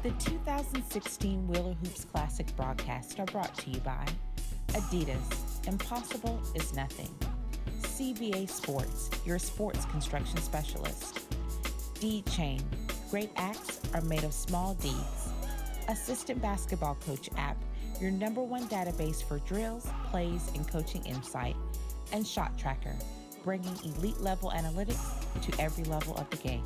The 2016 Wheeler Hoops Classic broadcasts are brought to you by Adidas. Impossible is nothing. CVA Sports, your sports construction specialist. Deed Chain. Great acts are made of small deeds. Assistant Basketball Coach app, your #1 database for drills, plays, and coaching insight. And Shot Tracker, bringing elite level analytics to every level of the game.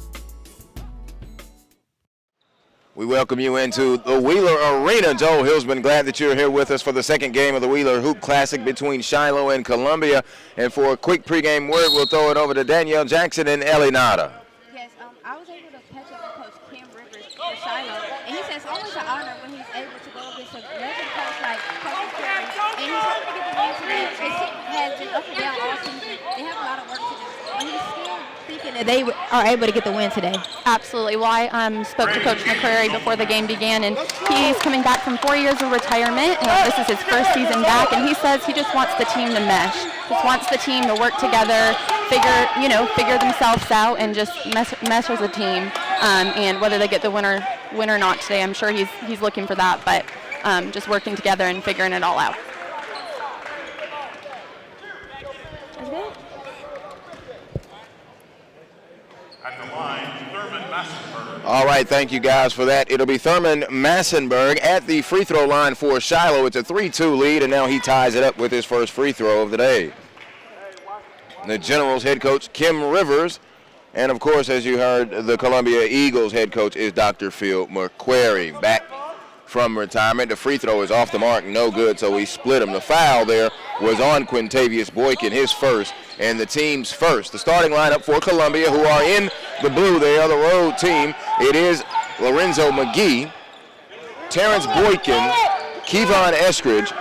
We welcome you into the Wheeler Arena. Joel Hillsman, glad that you're here with us for the second game of the Wheeler Hoop Classic between Shiloh and Columbia. And for a quick pregame word, we'll throw it over to Danielle Jackson and Ellie Nada. Yes, I was able to catch up with Coach Kim Rivers for Shiloh, and he says it's always an honor when he's able to go against a legend coach like Coach Kim, and he's hoping to get the win today. His team has been up and down all season. They have a lot of work to do, but he's still thinking that they are able to get the win today. Absolutely. Well, I spoke to Coach McCrary before the game began, and he's coming back from 4 years of retirement. This is his first season back, and he says he just wants the team to mesh. Just wants the team to work together, figure themselves out, and just mesh as a team. And whether they get the win or not today, I'm sure he's looking for that. But just working together and figuring it all out. That's good. At the line, Thurman Massenberg. All right, thank you guys for that. It'll be Thurman Massenberg at the free throw line for Shiloh. It's a 3-2 lead, and now he ties it up with his first free throw of the day. The Generals head coach, Kim Rivers, and of course, as you heard, the Columbia Eagles head coach is Dr. Phil McQuarrie. Back from retirement, the free throw is off the mark, no good, so we split him. The foul there was on Quintavious Boykin, his first, and the team's first. The starting lineup for Columbia, who are in the blue, they are the road team. It is Lorenzo McGee, Terrence Boykin, Kevon Eskridge,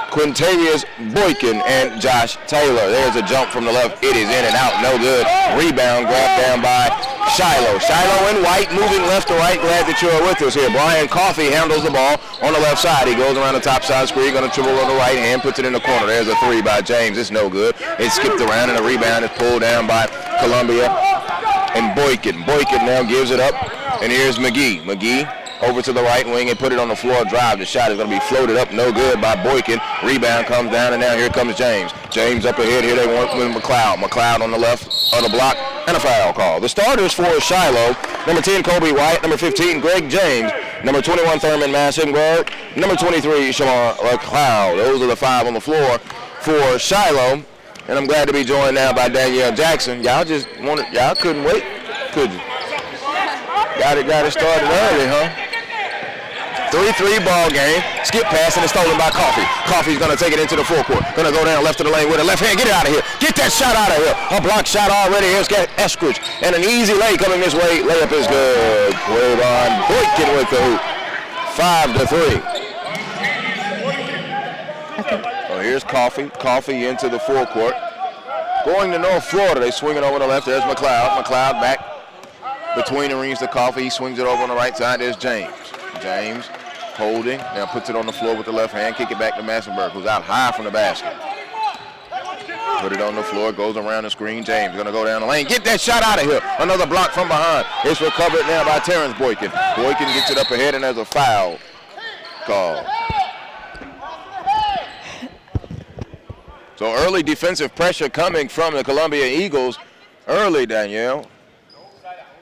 Quintavious Boykin, and Josh Taylor. There's a jump from the left. It is in and out, no good. Rebound grabbed down by Shiloh. Shiloh in white, moving left to right. Glad that you're with us here. Brian Coffey handles the ball on the left side. He goes around the top side screen, going to dribble on the right hand, puts it in the corner. There's a three by James. It's no good. It skipped around, and the rebound is pulled down by Columbia and Boykin. Boykin now gives it up, and here's McGee. McGee over to the right wing and put it on the floor drive. The shot is going to be floated up, no good by Boykin. Rebound comes down, and now here comes James. James up ahead. Here they want with McLeod. McLeod on the left of the block, and a foul call. The starters for Shiloh, number 10, Kobe White, number 15, Greg James, number 21, Thurman Massenberg, number 23, Shamar McLeod. Those are the five on the floor for Shiloh, and I'm glad to be joined now by Danielle Jackson. Y'all couldn't wait, could you? Got it started early, huh? 3-3 ball game. Skip pass, and it's stolen by Coffey. Coffey's going to take it into the forecourt. Going to go down left of the lane with a left hand. Get it out of here. Get that shot out of here. A block shot already. Here's Eskridge. And an easy lay coming this way. Layup is good. Quavon Boykin with the hoop. 5-3. Well, here's Coffey. Coffey into the forecourt. Going to North Florida. They swing it over the left. There's McLeod. McLeod back between the rings to Coffey. He swings it over on the right side. There's James. James holding, now puts it on the floor with the left hand, kick it back to Massenberg, who's out high from the basket. Put it on the floor, goes around the screen. James gonna go down the lane, get that shot out of here. Another block from behind. It's recovered now by Terrence Boykin. Boykin gets it up ahead, and there's a foul call. So early defensive pressure coming from the Columbia Eagles early, Danielle.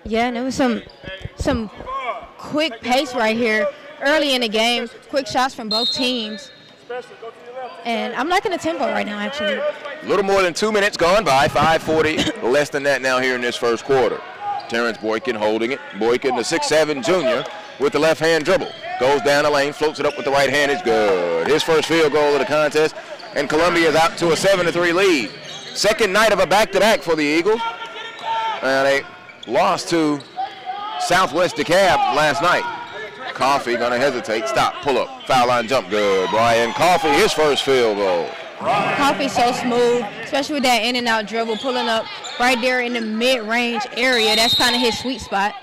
Yeah, and it was some quick pace right here early in the game. Quick shots from both teams. And I'm liking the tempo right now, actually. A little more than 2 minutes gone by, 5:40, less than that now here in this first quarter. Terrence Boykin holding it. Boykin, the 6'7" junior, with the left hand dribble. Goes down the lane, floats it up with the right hand. It's good. His first field goal of the contest, and Columbia is out to a 7-3 lead. Second night of a back-to-back for the Eagles. They lost to Southwest DeKalb last night. Coffey gonna hesitate, stop, pull up, foul line jump, good. Brian Coffey, his first field goal. Coffey's so smooth, especially with that in and out dribble, pulling up right there in the mid-range area. That's kind of his sweet spot.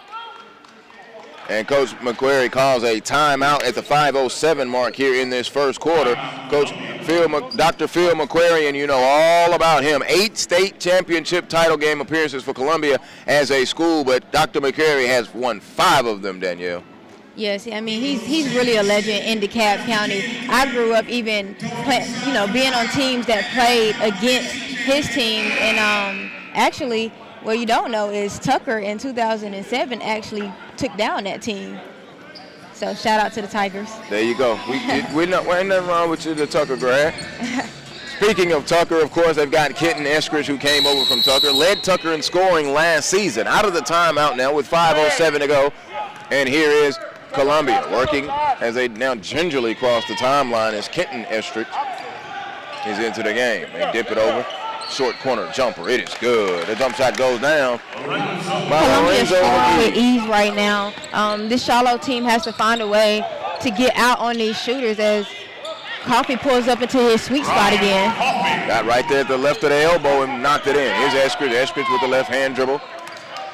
And Coach McQuarrie calls a timeout at the 5:07 mark here in this first quarter. Dr. Phil McQuarrie, and you know all about him. 8 state championship title game appearances for Columbia as a school, but Dr. McQuarrie has won 5 of them, Danielle. Yes, I mean he's really a legend in DeKalb County. I grew up even being on teams that played against his team, and actually what you don't know is Tucker in 2007 actually took down that team. So shout out to the Tigers. There you go. Ain't nothing wrong with you, the Tucker grad. Speaking of Tucker, of course, they've got Kenton Eskridge, who came over from Tucker, led Tucker in scoring last season. Out of the timeout now with 5:07 to go, and here is Columbia working as they now gingerly cross the timeline as Kenton Eskridge is into the game. They dip it over. Short corner jumper. It is good. The jump shot goes down. Columbia's scoring with ease right now. This Shiloh team has to find a way to get out on these shooters as Coffee pulls up into his sweet spot again. Got right there at the left of the elbow and knocked it in. Here's Eskridge. Eskridge with the left hand dribble.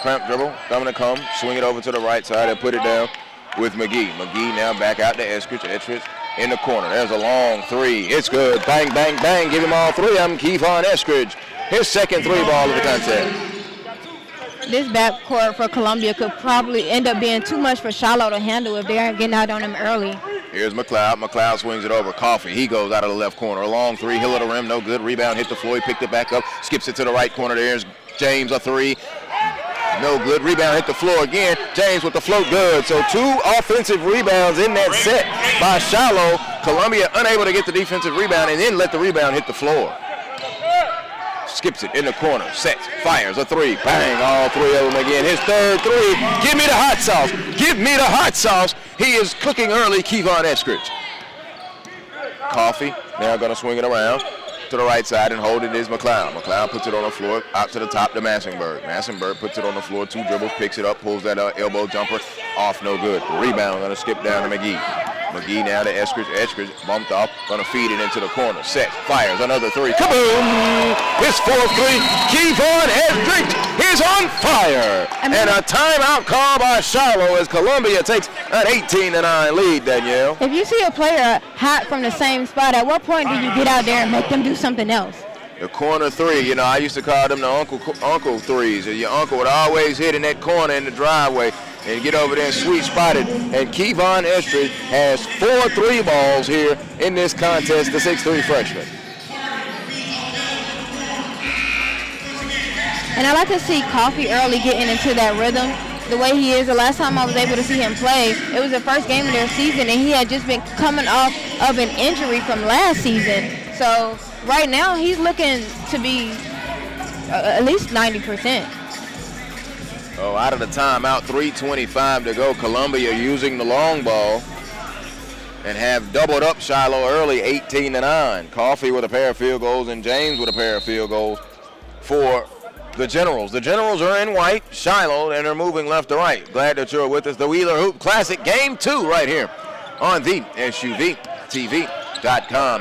Cramp dribble. Coming to come. Swing it over to the right side and put it down with McGee. McGee now back out to Eskridge. Eskridge in the corner. There's a long three. It's good. Bang, bang, bang. Give him all three. I'm Kevon Eskridge. His second three ball of the contest. This backcourt for Columbia could probably end up being too much for Shiloh to handle if they aren't getting out on him early. Here's McLeod. McLeod swings it over. Coffee. He goes out of the left corner. A long three. Hill of the rim. No good. Rebound hit the floor. He picked it back up. Skips it to the right corner. There's James, a three. No good. Rebound hit the floor again. James with the float. Good. So 2 offensive rebounds in that set by Shiloh. Columbia unable to get the defensive rebound and then let the rebound hit the floor. Skips it in the corner. Sets. Fires a three. Bang. All three of them again. His third three. Give me the hot sauce. Give me the hot sauce. He is cooking early. Kevon Eskridge. Coffee. Now going to swing it around to the right side and hold it is McLeod. McLeod puts it on the floor, out to the top to Massenberg. Massenberg puts it on the floor, 2 dribbles, picks it up, pulls that elbow jumper, off, no good. Rebound, gonna skip down to McGee. McGee now to Eskridge. Eskridge bumped off, gonna feed it into the corner. Set, fires, another three. Kaboom! His fourth three. Kevon Eskridge is on fire. And a timeout call by Shiloh as Columbia takes an 18-9 lead, Danielle. If you see a player hot from the same spot, at what point do you get out there and make them do something else? The corner three, I used to call them the uncle threes. Your uncle would always hit in that corner in the driveway and get over there and sweet spot it. And Kevon Eskridge has 4 3 balls here in this contest, the 6'3" freshman. And I like to see Coffee early getting into that rhythm the way he is. The last time I was able to see him play, it was the first game of their season, and he had just been coming off of an injury from last season. So right now, he's looking to be at least 90%. Oh, out of the timeout, 3:25 to go. Columbia using the long ball and have doubled up Shiloh early, 18-9. Coffee with a pair of field goals and James with a pair of field goals for the Generals. The Generals are in white, Shiloh, and they're moving left to right. Glad that you're with us. The Wheeler Hoop Classic Game 2 right here on the SUVtv.com.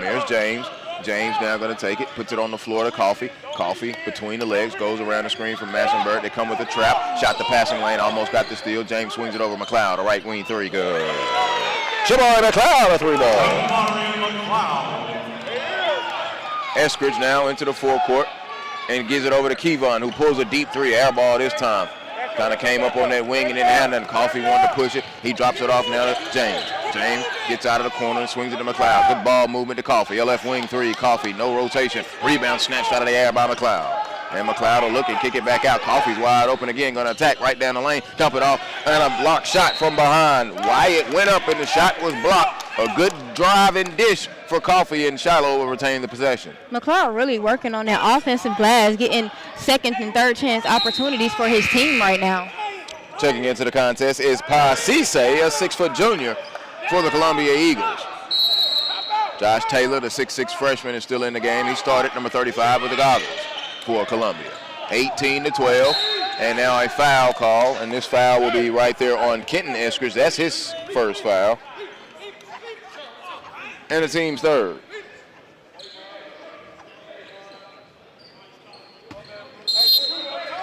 Here's James. James now going to take it, puts it on the floor to Coffee. Coffee between the legs, goes around the screen from Massenberg. They come with a trap, shot the passing lane, almost got the steal. James swings it over McLeod, a right wing three, good. Shamari McLeod, a 3 ball. Eskridge now into the forecourt and gives it over to Kevon, who pulls a deep 3, air ball this time. Kind of came up on that wing and didn't have nothing. Coffee wanted to push it. He drops it off now to James. James gets out of the corner and swings it to McLeod. Good ball movement to Coffee. A left wing 3, Coffee, no rotation. Rebound snatched out of the air by McLeod. And McLeod will look and kick it back out. Coffee's wide open again, going to attack right down the lane. Dump it off, and a block shot from behind. Wyatt went up and the shot was blocked. A good drive and dish for Coffee, and Shiloh will retain the possession. McLeod really working on that offensive glass, getting second and third chance opportunities for his team right now. Checking into the contest is Pasise, a 6-foot junior for the Columbia Eagles. Josh Taylor, the 6'6" freshman, is still in the game. He started number 35 with the goggles for Columbia. 18-12, and now a foul call, and this foul will be right there on Kenton Eskridge. That's his first foul. And the team's third.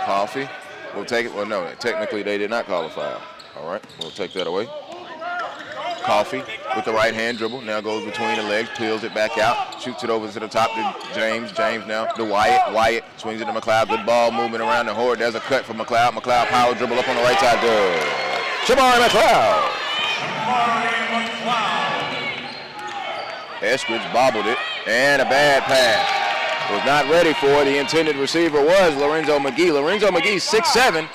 Coffee will take it. Well, no, technically they did not call a foul. All right, we'll take that away. Coffee with the right hand dribble. Now goes between the legs, peels it back out, shoots it over to the top to James. James now to Wyatt. Wyatt swings it to McLeod. Good ball movement around the horn. There's a cut from McLeod. McLeod power dribble up on the right side. Good. Shamari McLeod. Eskridge bobbled it, and a bad pass. Was not ready for it. The intended receiver was Lorenzo McGee. Lorenzo McGee, 6'7",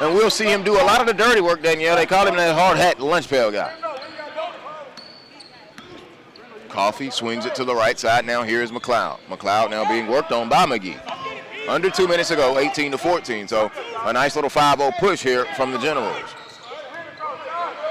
and we'll see him do a lot of the dirty work, Danielle. They call him that hard hat lunch pail guy. Coffee swings it to the right side. Now here's McLeod. McLeod now being worked on by McGee. Under 2 minutes ago, 18-14. So a nice little 5-0 push here from the Generals.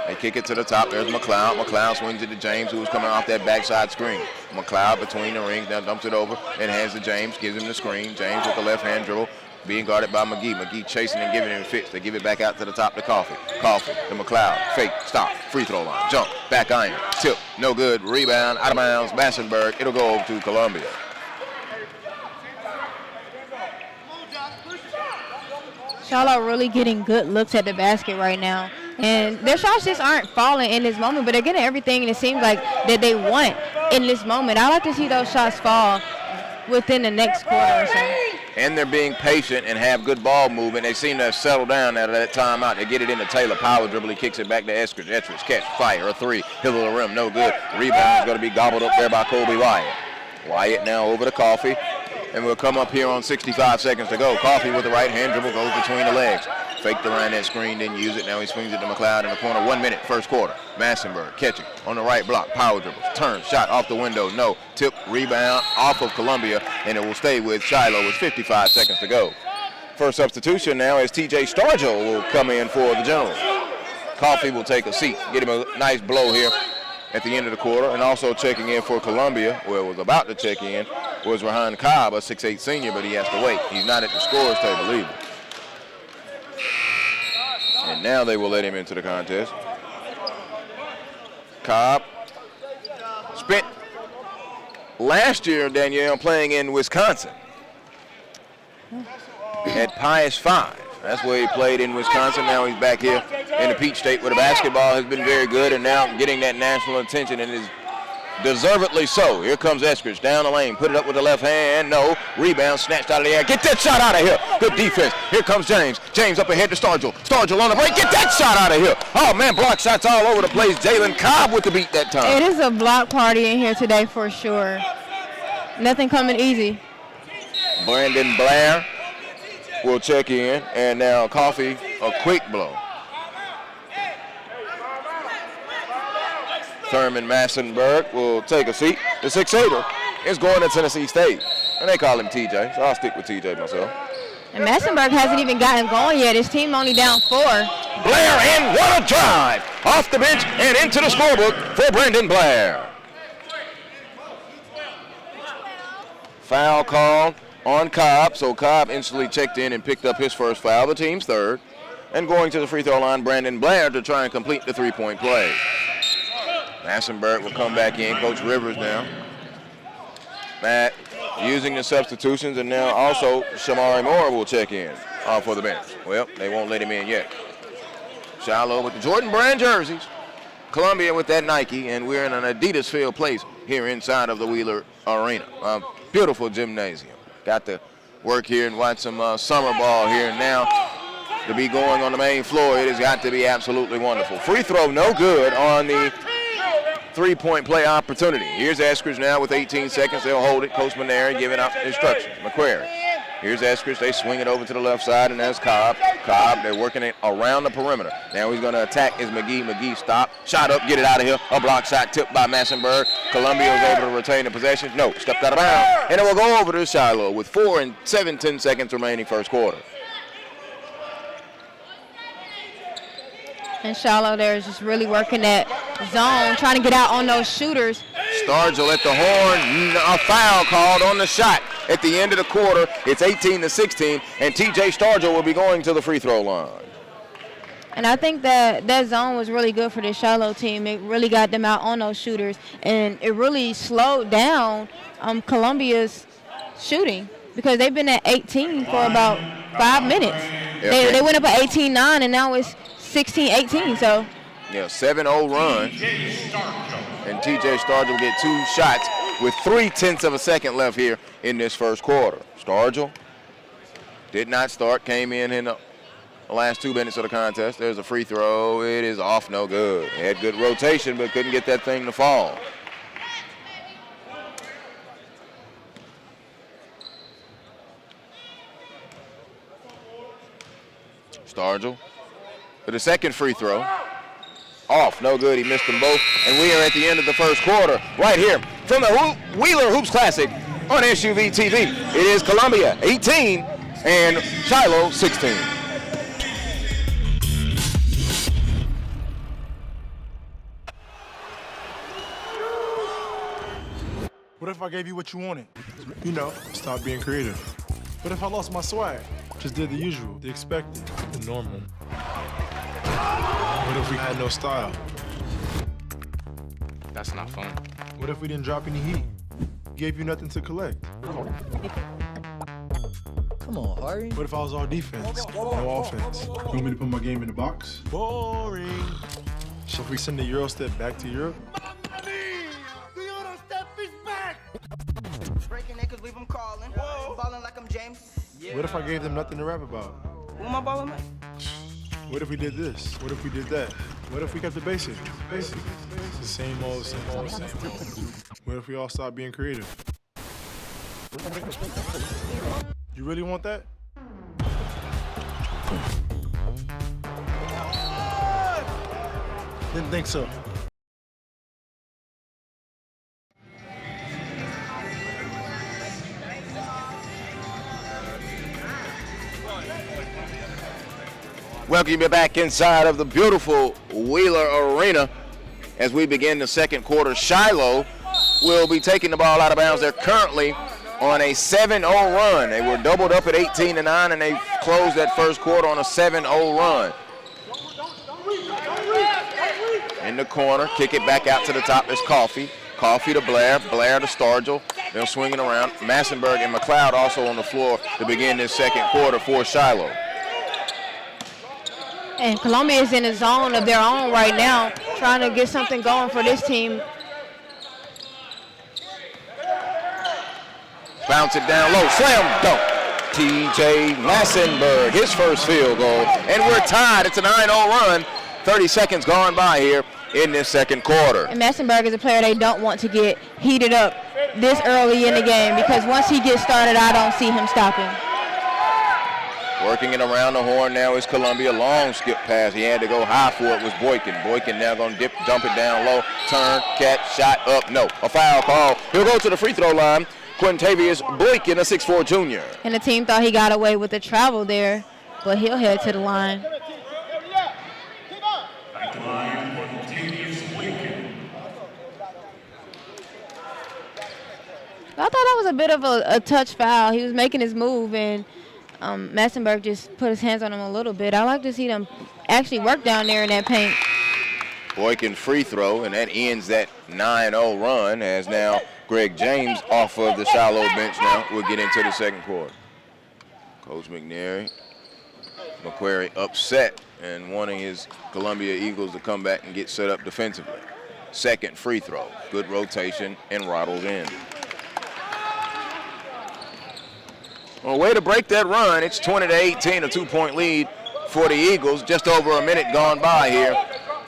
They kick it to the top. There's McLeod. McLeod swings it to James, who was coming off that backside screen. McLeod between the rings, now dumps it over and hands to James, gives him the screen. James with the left-hand dribble, being guarded by McGee. McGee chasing and giving him fits. They give it back out to the top to Coffee. Coffee to McLeod. Fake, stop, free throw line, jump, back iron, tip, no good, rebound, out of bounds, Massenburg. It'll go over to Columbia. Shiloh really getting good looks at the basket right now. And their shots just aren't falling in this moment, but they're getting everything, and it seems like that they want in this moment. I like to see those shots fall within the next quarter or so. And they're being patient and have good ball movement. They seem to have settled down out of that timeout. They get it into Taylor. Power dribble. He kicks it back to Eskridge. Eskridge catch, fire, a three. Hill of the rim, no good. Rebound is going to be gobbled up there by Colby Wyatt. Wyatt now over to Coffee. And we'll come up here on 65 seconds to go. Coffee with the right-hand dribble goes between the legs. Faked around that screen, didn't use it. Now he swings it to McLeod in the corner. 1 minute, first quarter. Massenburg catching on the right block. Power dribbles. Turn, shot off the window. No. Tip, rebound off of Columbia. And it will stay with Shiloh with 55 seconds to go. First substitution now is TJ Stargell will come in for the Generals. Coffee will take a seat. Get him a nice blow here at the end of the quarter. And also checking in for Columbia, well, was about to check in, was Rahan Cobb, a 6'8 senior, but he has to wait. He's not at the scorer's table either. And now they will let him into the contest. Cobb spent last year, Danielle, playing in Wisconsin at Pius 5. That's where he played in Wisconsin. Now he's back here in the Peach State where the basketball has been very good and now getting that national attention and is deservedly so. Here comes Eskridge down the lane. Put it up with the left hand. No. Rebound snatched out of the air. Get that shot out of here. Good defense. Here comes James. James up ahead to Stargell. Stargell on the break. Get that shot out of here. Oh, man, block shots all over the place. Jalen Cobb with the beat that time. It is a block party in here today for sure. Nothing coming easy. Brandon Blair will check in. And now Coffee, a quick blow. Thurman Massenburg will take a seat. The 6'8" is going to Tennessee State. And they call him TJ, so I'll stick with TJ myself. And Massenburg hasn't even gotten going yet. His team only down 4. Blair, and what a drive! Off the bench and into the scorebook for Brandon Blair. Foul called on Cobb, so Cobb instantly checked in and picked up his first foul, the team's third. And going to the free throw line, Brandon Blair to try and complete the three-point play. Massenburg will come back in. Coach Rivers now. Matt using the substitutions, and now also Shamari Moore will check in for the bench. Well, they won't let him in yet. Shiloh with the Jordan Brand jerseys. Columbia with that Nike, and we're in an Adidas field place here inside of the Wheeler Arena. Beautiful gymnasium. Got to work here and watch some summer ball here. And now to be going on the main floor, it has got to be absolutely wonderful. Free throw no good on the three-point play opportunity. Here's Eskridge now with 18 seconds. They'll hold it. Coach Maneri giving out instructions. McQuarrie. Here's Eskridge. They swing it over to the left side, and that's Cobb. Cobb, they're working it around the perimeter. Now he's going to attack is McGee. McGee stop. Shot up. Get it out of here. A block shot tipped by Massenburg. Columbia was able to retain the possession. No, stepped out of bounds. And it will go over to Shiloh with 4 and 7 seconds remaining first quarter. And Shiloh there is just really working that zone, trying to get out on those shooters. Stargell at the horn, a foul called on the shot at the end of the quarter. It's 18-16, and TJ Stargell will be going to the free throw line. And I think that zone was really good for the Shiloh team. It really got them out on those shooters, and it really slowed down Columbia's shooting because they've been at 18 for about 5 minutes. Yeah, they went up at 18-9, and now it's 16-18, so. Yeah, 7-0 run. And TJ Stargell will get 2 shots with 0.3 of a second left here in this first quarter. Stargell did not start, came in the the last 2 minutes of the contest. There's a free throw. It is off, no good. They had good rotation, but couldn't get that thing to fall. Stargell for the second free throw. Off, no good. He missed them both. And we are at the end of the first quarter right here from the Wheeler Hoops Classic on SUVtv. It is Columbia 18 and Shiloh 16. What if I gave you what you wanted? You know, stop being creative. What if I lost my swag? Just did the usual, the expected, the normal. What if we had no style? That's not fun. What if we didn't drop any heat? Gave you nothing to collect? Come on, Harry. What if I was all defense, no offense? You want me to put my game in the box? Boring. So if we send the Euro step back to Europe? Breaking niggas, leave them calling. Balling like I'm James. What if I gave them nothing to rap about? Who am I balling like? What if we did this? What if we did that? What if we kept the basics? Basics. The same old, same old, same old. What if we all stopped being creative? You really want that? Didn't think so. Welcome you back inside of the beautiful Wheeler Arena as we begin the second quarter. Shiloh will be taking the ball out of bounds. They're currently on a 7-0 run. They were doubled up at 18-9, and they closed that first quarter on a 7-0 run. In the corner, kick it back out to the top. There's Coffee. Coffee to Blair. Blair to Stargell. They're swinging around. Massenberg and McLeod also on the floor to begin this second quarter for Shiloh. And Columbia is in a zone of their own right now, trying to get something going for this team. Bounce it down low, slam dunk. TJ Massenberg, his first field goal. And we're tied, it's a 9-0 run. 30 seconds gone by here in this second quarter. And Massenberg is a player they don't want to get heated up this early in the game, because once he gets started, I don't see him stopping. Working it around the horn now is Columbia. Long skip pass. He had to go high for it was Boykin. Boykin now going to dump it down low. Turn, catch, shot up. No, a foul call. He'll go to the free throw line. Quintavious Boykin, a 6'4 junior. And the team thought he got away with the travel there, but he'll head to the line. At the line, Quintavious Boykin. I thought that was a bit of a touch foul. He was making his move, and Massenberg just put his hands on him a little bit. I like to see them actually work down there in that paint. Boykin free throw, and that ends that 9-0 run as now Greg James off of the Shiloh bench now. We'll get into the second quarter. Coach McNary, McQuarrie upset and wanting his Columbia Eagles to come back and get set up defensively. Second free throw, good rotation and rattles in. Well, way to break that run. It's 20-18, a 2-point lead for the Eagles. Just over a minute gone by here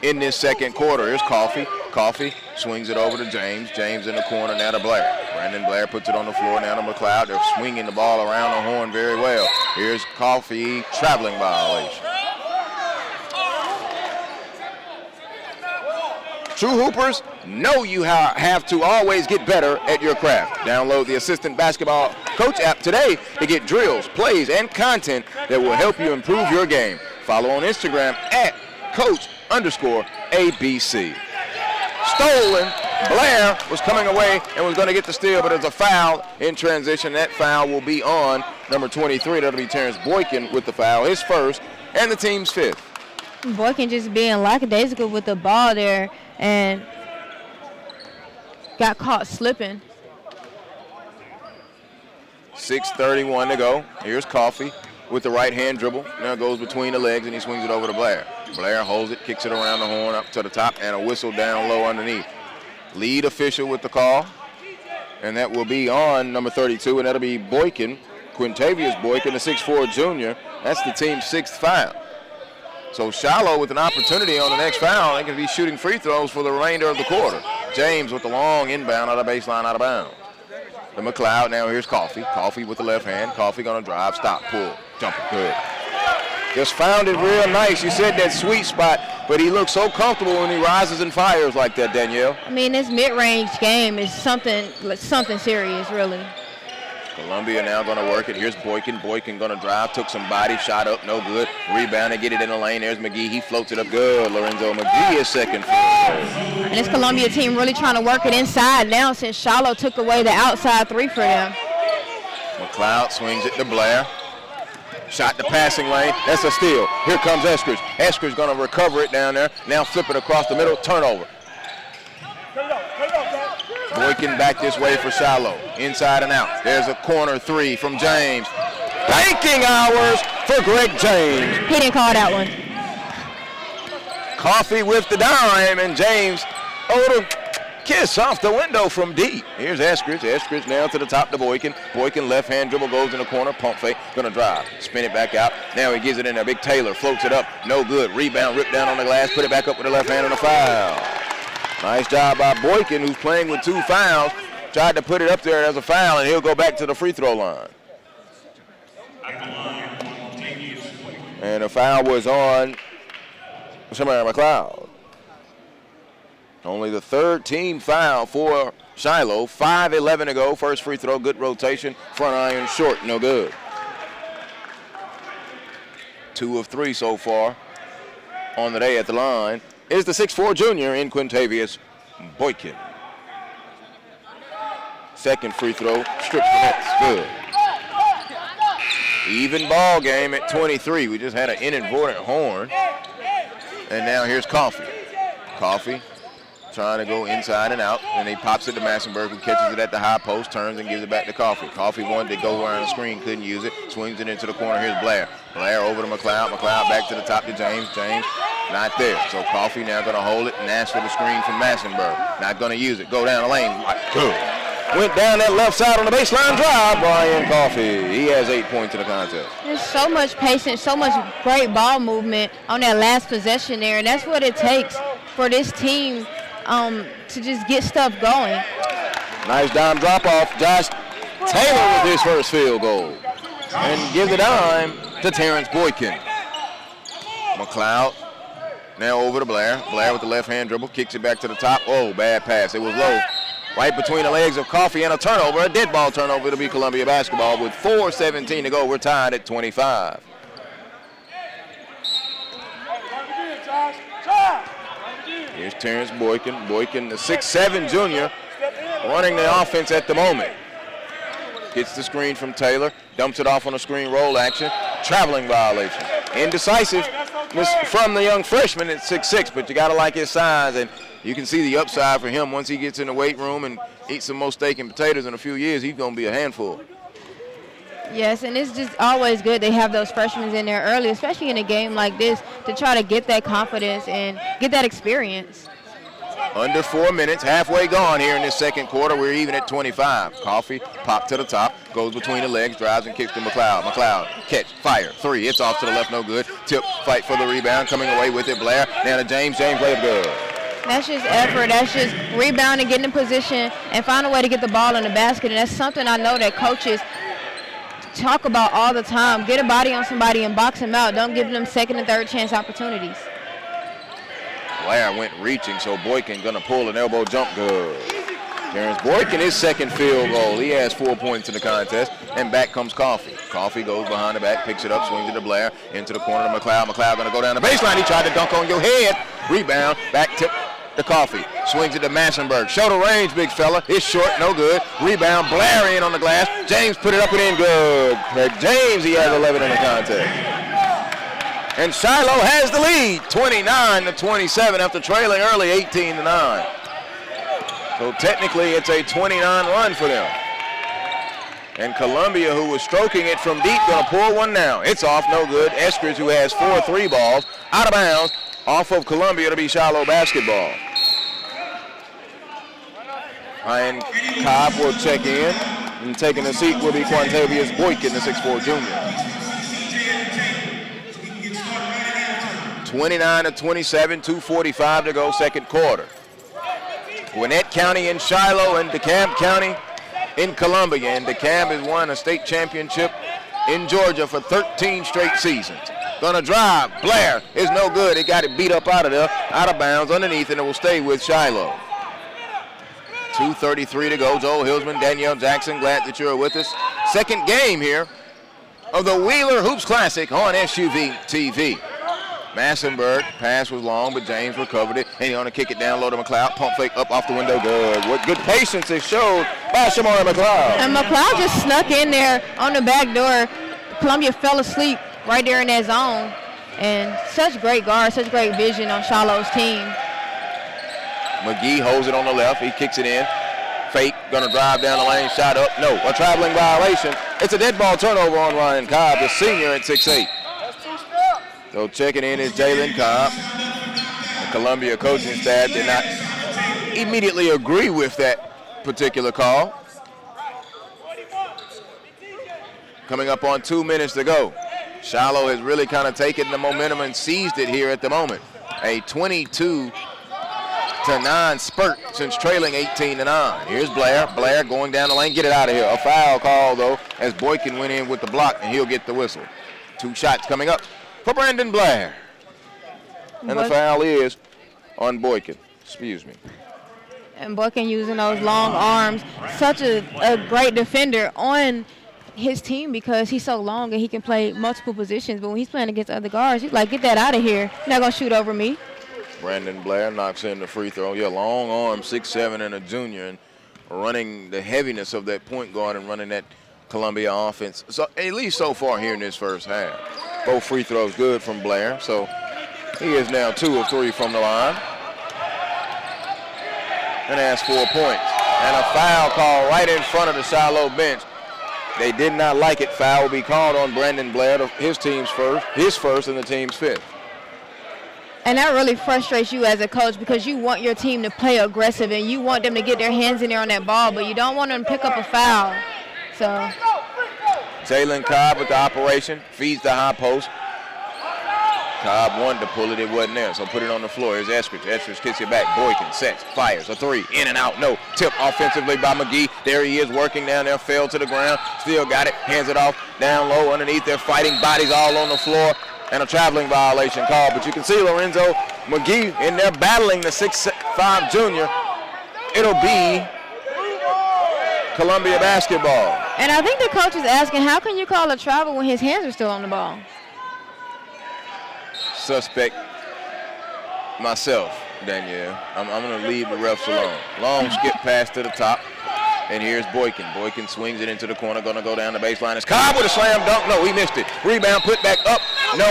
in this second quarter. Here's Coffee. Coffee swings it over to James. James in the corner, now to Blair. Brandon Blair puts it on the floor, now to McLeod. They're swinging the ball around the horn very well. Here's Coffee, traveling violation. True hoopers know you have to always get better at your craft. Download the Assistant Basketball Coach app today to get drills, plays, and content that will help you improve your game. Follow on Instagram at Coach_ABC. Stolen. Blair was coming away and was going to get the steal, but there's a foul in transition. That foul will be on number 23. That'll be Terrence Boykin with the foul, his first, and the team's fifth. Boykin just being lackadaisical with the ball there and got caught slipping. 6:31 to go. Here's Coffee with the right-hand dribble. Now goes between the legs, and he swings it over to Blair. Blair holds it, kicks it around the horn up to the top, and a whistle down low underneath. Lead official with the call, and that will be on number 32, and that'll be Boykin, Quintavious Boykin, the 6'4 junior. That's the team's sixth foul. So Shiloh with an opportunity on the next foul. They can be shooting free throws for the remainder of the quarter. James with the long inbound out of baseline, out of bounds. The McLeod, now here's Coffee. Coffee with the left hand. Coffee gonna drive, stop, pull, jumper, good. Just found it real nice. You said that sweet spot, but he looks so comfortable when he rises and fires like that, Danielle. I mean, this mid-range game is something serious, really. Columbia now going to work it. Here's Boykin. Boykin going to drive. Took some body. Shot up. No good. Rebound and get it in the lane. There's McGee. He floats it up good. Lorenzo McGee is second. And this Columbia team really trying to work it inside now since Shiloh took away the outside three for them. McLeod swings it to Blair. Shot the passing lane. That's a steal. Here comes Eskridge. Eskridge going to recover it down there. Now flip it across the middle. Turnover. Boykin back this way for Shiloh. Inside and out. There's a corner three from James. Banking hours for Greg James. He didn't call that one. Coffee with the dime, and James, the kiss off the window from deep. Here's Eskridge. Eskridge now to the top to Boykin. Boykin left hand dribble goes in the corner. Pump fake. Gonna drive. Spin it back out. Now he gives it in there. Big Taylor floats it up. No good. Rebound ripped down on the glass. Put it back up with the left hand on the foul. Nice job by Boykin, who's playing with 2 fouls. Tried to put it up there as a foul, and he'll go back to the free throw line. And the foul was on Shamar McLeod. Only the 3rd team foul for Shiloh. 5:11 to go. First free throw, good rotation. Front iron short, no good. 2 of 3 so far on the day at the line is the 6'4" junior in Quintavious Boykin. Second free throw, strips the nets, good. Even ball game at 23. We just had an inadvertent horn. And now here's Coffee. Coffee trying to go inside and out, and he pops it to Massenberg, who catches it at the high post, turns and gives it back to Coffee. Coffee wanted to go around the screen, couldn't use it, swings it into the corner. Here's Blair. Blair over to McLeod. McLeod back to the top to James. James not there. So Coffee now going to hold it and ask for the screen from Massenberg. Not going to use it. Go down the lane. Good. Went down that left side on the baseline drive. Brian Coffee. He has 8 points in the contest. There's so much patience, so much great ball movement on that last possession there, and that's what it takes for this team to just get stuff going. Nice dime drop off. Josh Taylor with his first field goal. And gives the dime to Terrence Boykin. McLeod now over to Blair. Blair with the left hand dribble, kicks it back to the top. Oh, bad pass. It was low. Right between the legs of Coffee, and a turnover, a dead ball turnover. It'll be Columbia basketball with 4:17 to go. We're tied at 25. Here's Terrence Boykin. Boykin, the 6'7" junior, running the offense at the moment. Gets the screen from Taylor, dumps it off on a screen roll action. Traveling violation. Indecisiveness from the young freshman at 6'6", but you got to like his size, and you can see the upside for him once he gets in the weight room and eats some more steak and potatoes in a few years. He's going to be a handful. Yes, and it's just always good they have those freshmen in there early, especially in a game like this, to try to get that confidence and get that experience. Under 4 minutes, halfway gone here in this second quarter. We're even at 25. Coffee, pop to the top, goes between the legs, drives and kicks to McLeod. McLeod, catch, fire, 3. It's off to the left, no good. Tip, fight for the rebound, coming away with it. Blair, now to James. James, lay it good. That's just effort. That's just rebounding, getting in position, and find a way to get the ball in the basket. And that's something I know that coaches talk about all the time. Get a body on somebody and box them out. Don't give them second and third chance opportunities. Blair went reaching, so Boykin gonna pull an elbow jump good. Terrence Boykin, his second field goal. He has 4 points in the contest, and back comes Coffee. Coffee goes behind the back, picks it up, swings it to Blair, into the corner to McLeod. McLeod gonna go down the baseline. He tried to dunk on your head. Rebound, back tip to Coffee. Swings it to Massenberg. Shoulder range, big fella. It's short, no good. Rebound, Blair in on the glass. James put it up and in good. Greg James, he has 11 in the contest. And Shiloh has the lead, 29-27 after trailing early, 18-9. So technically it's a 29 run for them. And Columbia, who was stroking it from deep, gonna pull one now. It's off, no good. Eskridge, who has 4 3 balls, out of bounds, off of Columbia to be Shiloh basketball. Ryan Cobb will check in, and taking the seat will be Quintavious Boykin, the 6'4" junior. 29-27, 2:45 to go, second quarter. Gwinnett County in Shiloh and DeKalb County in Columbia. And DeKalb has won a state championship in Georgia for 13 straight seasons. Gonna drive. Blair is no good. He got it beat up out of there, out of bounds underneath, and it will stay with Shiloh. 2:33 to go. Joel Hilsman, Danielle Jackson, glad that you're with us. Second game here of the Wheeler Hoops Classic on SUVtv. Massenburg, pass was long, but James recovered it, and he's going to kick it down low to McLeod. Pump fake up off the window, good. What good patience is showed by Shamari McLeod. And McLeod just snuck in there on the back door. Columbia fell asleep right there in that zone. And such great guard, such great vision on Shiloh's team. McGee holds it on the left. He kicks it in. Fake, going to drive down the lane, shot up. No, a traveling violation. It's a dead ball turnover on Ryan Cobb, the senior at 6'8". So checking in is Jalen Cobb. The Columbia coaching staff did not immediately agree with that particular call. Coming up on 2 minutes to go. Shiloh has really kind of taken the momentum and seized it here at the moment. A 22-9 spurt since trailing 18-9. Here's Blair. Blair going down the lane. Get it out of here. A foul call, though, as Boykin went in with the block, and he'll get the whistle. 2 shots coming up for Brandon Blair. And the foul is on Boykin. Excuse me. And Boykin using those long arms. Such a great defender on his team because he's so long and he can play multiple positions. But when he's playing against other guards, he's like, get that out of here. You're not going to shoot over me. Brandon Blair knocks in the free throw. Yeah, long arm, 6'7", and a junior, and running the heaviness of that point guard and running that Columbia offense. So at least so far here in this first half. Both free throws good from Blair, so he is now 2 of 3 from the line. And has 4 points. And a foul call right in front of the Shiloh bench. They did not like it. Foul will be called on Brandon Blair, his first and the team's 5th. And that really frustrates you as a coach because you want your team to play aggressive and you want them to get their hands in there on that ball, but you don't want them to pick up a foul. So Jalen Cobb with the operation, feeds the high post. Cobb wanted to pull it, it wasn't there, so put it on the floor. Here's Eskridge. Eskridge kicks it back. Boykin sets, fires a 3, in and out, no. Tip offensively by McGee. There he is working down there, fell to the ground, still got it, hands it off down low underneath. They're fighting bodies all on the floor, and a traveling violation call. But you can see Lorenzo McGee in there battling the 6'5" junior. It'll be Columbia basketball. And I think the coach is asking, how can you call a travel when his hands are still on the ball? Suspect myself, Danielle. I'm going to leave the refs alone. Long skip pass to the top. And here's Boykin. Boykin swings it into the corner, going to go down the baseline. It's Cobb with a slam dunk. No, he missed it. Rebound, put back up. No.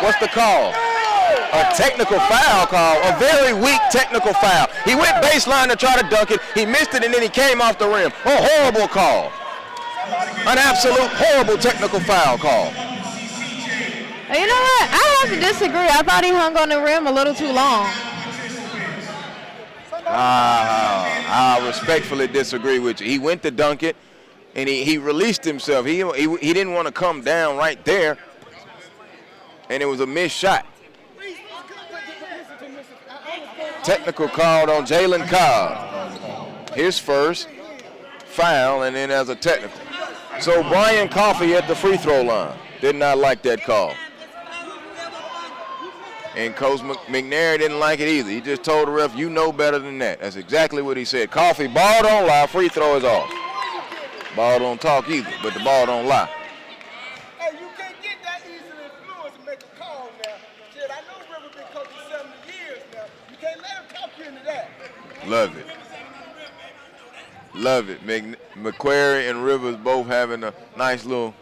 What's the call? A technical foul call, a very weak technical foul. He went baseline to try to dunk it. He missed it, and then he came off the rim. A horrible call. An absolute horrible technical foul call. You know what? I have to disagree. I thought he hung on the rim a little too long. I respectfully disagree with you. He went to dunk it, and he released himself. He didn't want to come down right there, and it was a missed shot. Technical called on Jalen Cobb. His first foul, and then as a technical. So Brian Coffey at the free throw line. Did not like that call. And Coach McNair didn't like it either. He just told the ref, you know better than that. That's exactly what he said. Coffey, ball don't lie, free throw is off. Ball don't talk either, but the ball don't lie. Hey, you can't get that easily influenced and make a call now. Shit, I know River been coaching 70 years now. You can't let him talk you into that. Love it. Love it. McQuarrie and Rivers both having a nice little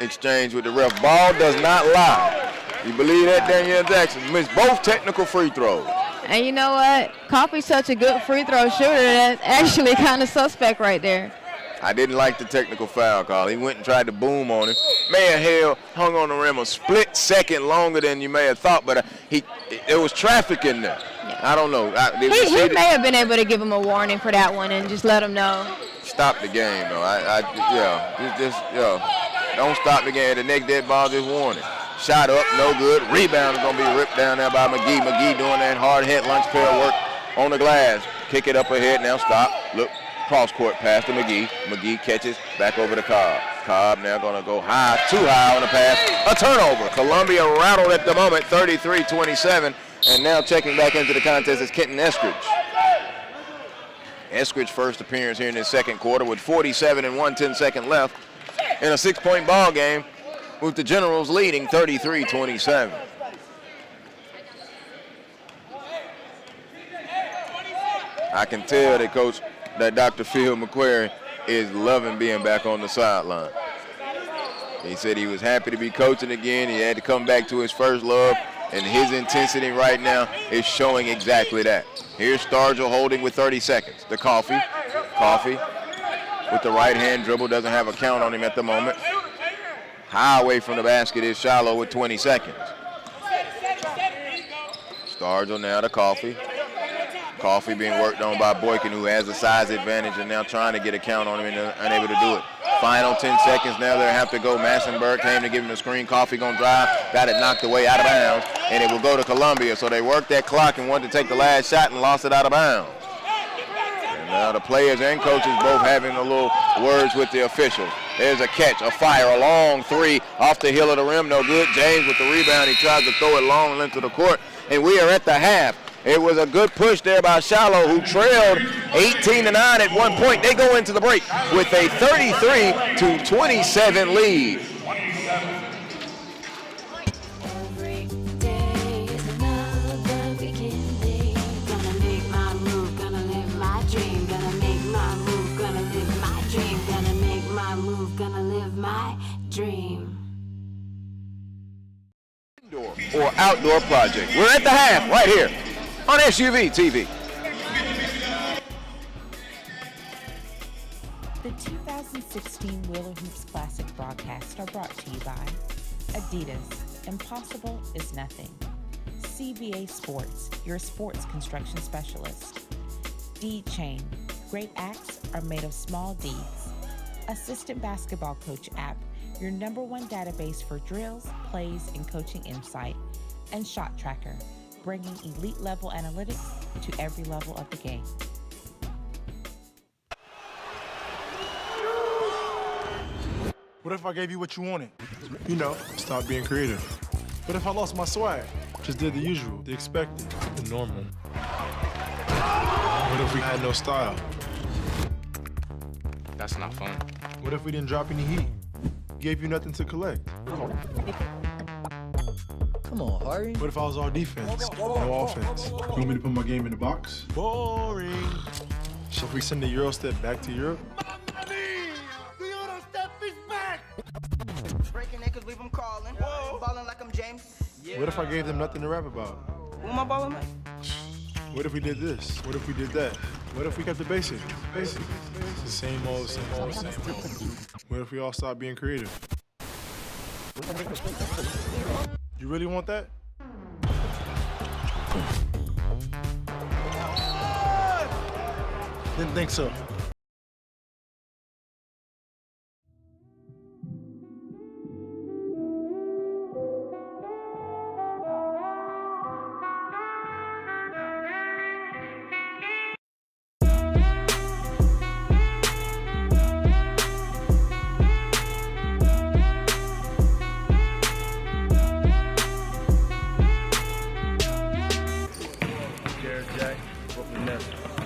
exchange with the ref. Ball does not lie. You believe that, Danielle Jackson? Missed both technical free throws. And you know what? Coffey's such a good free throw shooter that's actually kind of suspect right there. I didn't like the technical foul call. He went and tried to boom on him. May have held, hung on the rim a split second longer than you may have thought, but there was traffic in there. Yeah. I don't know. He may have been able to give him a warning for that one and just let him know. Stop the game, though. Don't stop the game. The next dead ball, just warning. Shot up, no good. Rebound is going to be ripped down there by McGee. McGee doing that hard hit lunch pail work on the glass. Kick it up ahead, now stop. Look, cross court pass to McGee. McGee catches back over to Cobb. Cobb now going to go high, too high on the pass. A turnover. Columbia rattled at the moment, 33-27. And now checking back into the contest is Kenton Eskridge. Eskridge's first appearance here in the second quarter with 47 and 1/10 second left in a 6-point ball game with the Generals leading 33-27. I can tell that Dr. Phil McQuarrie is loving being back on the sideline. He said he was happy to be coaching again. He had to come back to his first love, and his intensity right now is showing exactly that. Here's Stargell holding with 30 seconds. The Coffee with the right hand dribble, doesn't have a count on him at the moment. High away from the basket is Shiloh with 20 seconds. Stargell now to Coffee. Coffee being worked on by Boykin, who has a size advantage and now trying to get a count on him and unable to do it. Final 10 seconds now, they'll have to go. Massenburg came to give him the screen. Coffee gonna drive, got it knocked away out of bounds, and it will go to Columbia. So they worked that clock and wanted to take the last shot and lost it out of bounds. And now the players and coaches both having a little words with the officials. There's a catch, a fire, a long three off the heel of the rim, no good. James with the rebound, he tries to throw it long length of the court, and we are at the half. It was a good push there by Shiloh, who trailed 18-9 at one point. They go into the break with a 33-27 lead. Every day is another weekend day. Gonna make my move, gonna live my dream. Gonna make my move, gonna live my dream. Gonna make my move, gonna live my dream. Indoor or outdoor project. We're at the half right here on SUVtv. The 2016 Wheeler Hoops Classic broadcasts are brought to you by Adidas. Impossible is nothing. CVA Sports, your sports construction specialist. Deed Chain. Great acts are made of small deeds. Assistant Basketball Coach app, your #1 database for drills, plays, and coaching insight. And Shot Tracker, bringing elite level analytics to every level of the game. What if I gave you what you wanted? You know, stop being creative. What if I lost my swag? Just did the usual, the expected, the normal. What if we had no style? That's not fun. What if we didn't drop any heat? Gave you nothing to collect? Come on, Harry. What if I was all defense, no offense? You want me to put my game in the box? Boring. So if we send the Euro step back to Europe? Breaking ankles, leave them calling. Whoa. Balling like I'm James. Yeah. What if I gave them nothing to rap about? Who am I balling like? What if we did this? What if we did that? What if we kept the basic? Basic. It's the same old, same old, same old. What if we all stopped being creative? You really want that? Didn't think so.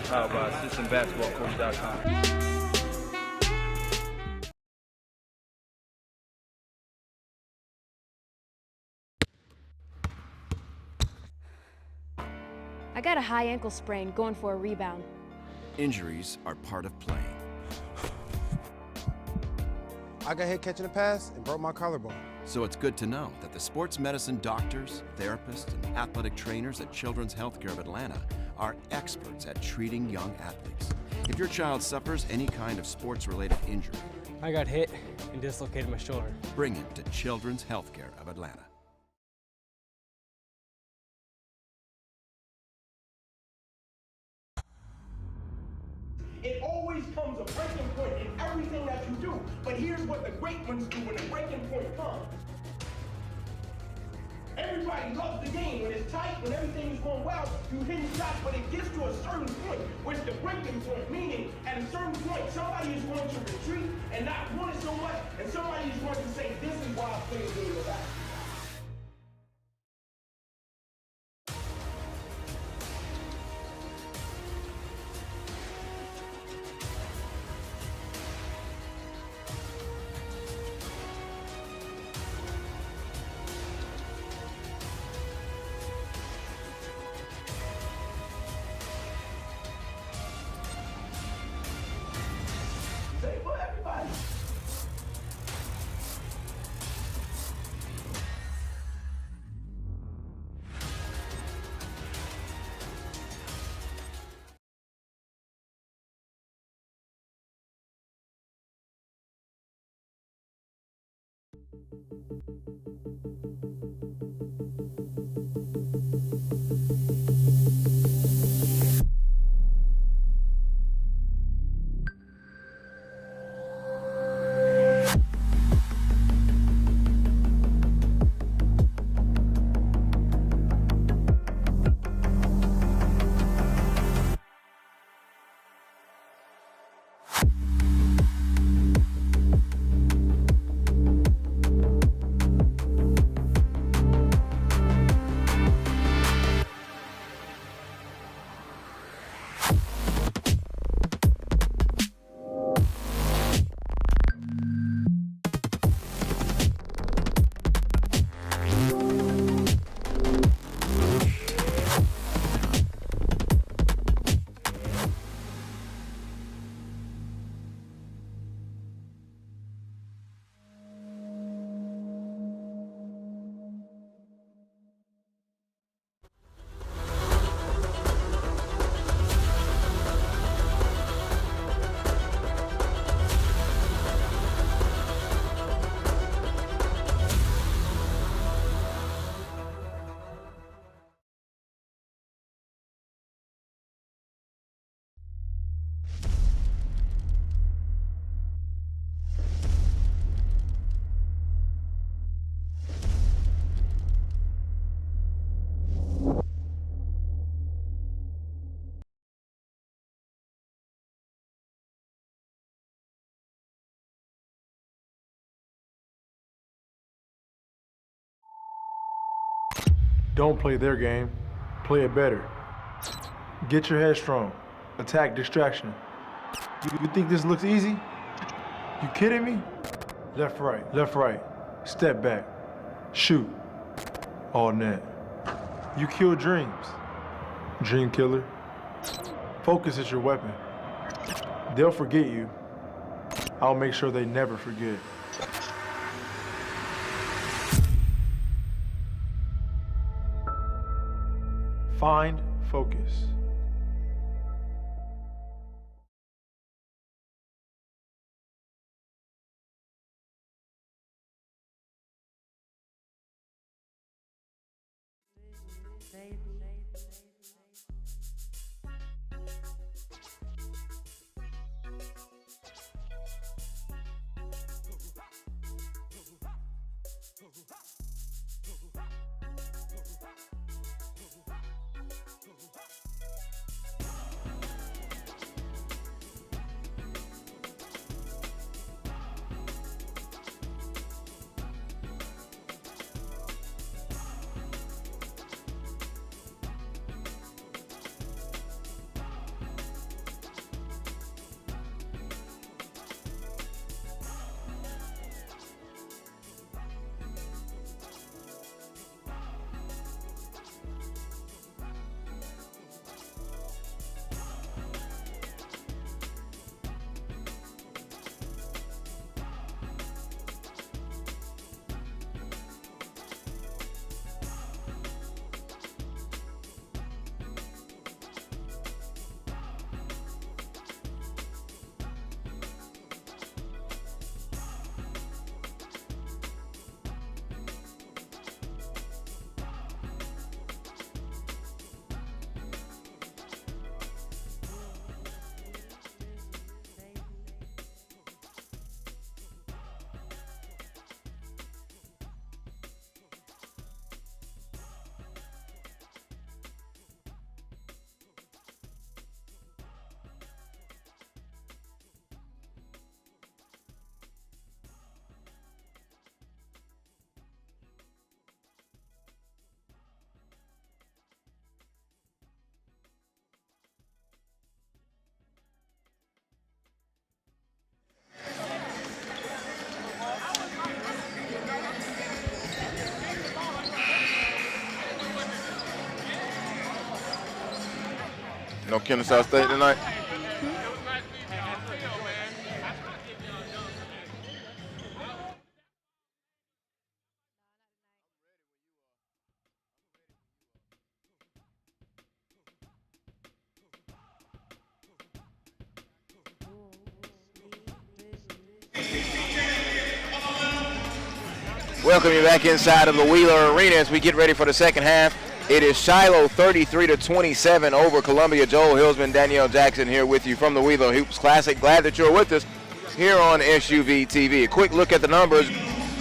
Powered by AssistantBasketballCoach.com. I got a high ankle sprain going for a rebound. Injuries are part of playing. I got hit catching a pass and broke my collarbone. So it's good to know that the sports medicine doctors, therapists, and athletic trainers at Children's Healthcare of Atlanta are experts at treating young athletes. If your child suffers any kind of sports-related injury, I got hit and dislocated my shoulder. Bring him to Children's Healthcare of Atlanta. It always comes a breaking point in everything that you do. But here's what the great ones do when the breaking point comes. Everybody loves the game. When it's tight, when everything's going well, you hitting shots, but it gets to a certain point, which the breaking point, meaning at a certain point, somebody is going to retreat and not want it so much, and somebody is going to say, this is why I play the game of basketball. Say for everybody. Don't play their game, play it better. Get your head strong. Attack distraction. You think this looks easy? You kidding me? Left, right. Step back. Shoot. All net. You kill dreams. Dream killer. Focus is your weapon. They'll forget you. I'll make sure they never forget. Find focus. No Kennesaw State tonight? Welcome you back inside of the Wheeler Arena as we get ready for the second half. It is Shiloh 33-27 over Columbia. Joel Hillsman, Danielle Jackson here with you from the Wheeler Hoops Classic. Glad that you're with us here on SUVtv. A quick look at the numbers.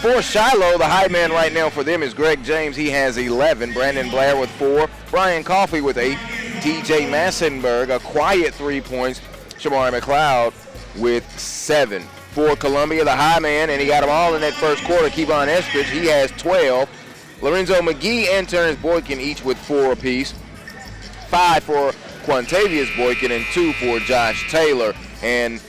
For Shiloh, the high man right now for them is Greg James. He has 11. Brandon Blair with 4. Brian Coffey with 8. TJ Massenberg, a quiet 3 points. Shamari McLeod with 7. For Columbia, the high man, and he got them all in that first quarter, Kevon Eskridge, he has 12. Lorenzo McGee and Terrence Boykin each with 4 apiece. 5 for Quantavious Boykin and 2 for Josh Taylor. And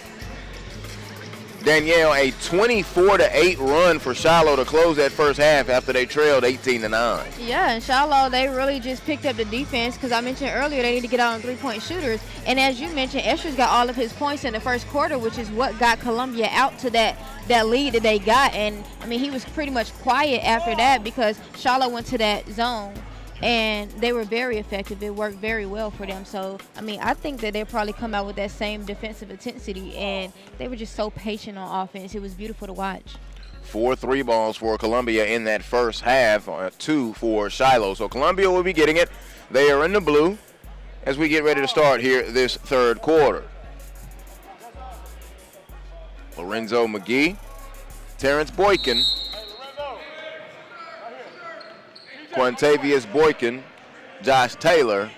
Danielle, a 24-8 run for Shiloh to close that first half after they trailed 18-9. Yeah, and Shiloh, they really just picked up the defense because I mentioned earlier they need to get out on three-point shooters. And as you mentioned, Eskridge got all of his points in the first quarter, which is what got Columbia out to that lead that they got. And, I mean, he was pretty much quiet after that because Shiloh went to that zone. And they were very effective. It worked very well for them. So, I mean, I think that they'll probably come out with that same defensive intensity. And they were just so patient on offense. It was beautiful to watch. 4 3 balls for Columbia in that first half, 2 for Shiloh. So Columbia will be getting it. They are in the blue as we get ready to start here this third quarter. Lorenzo McGee, Terrence Boykin, Quantavious Boykin, Josh Taylor,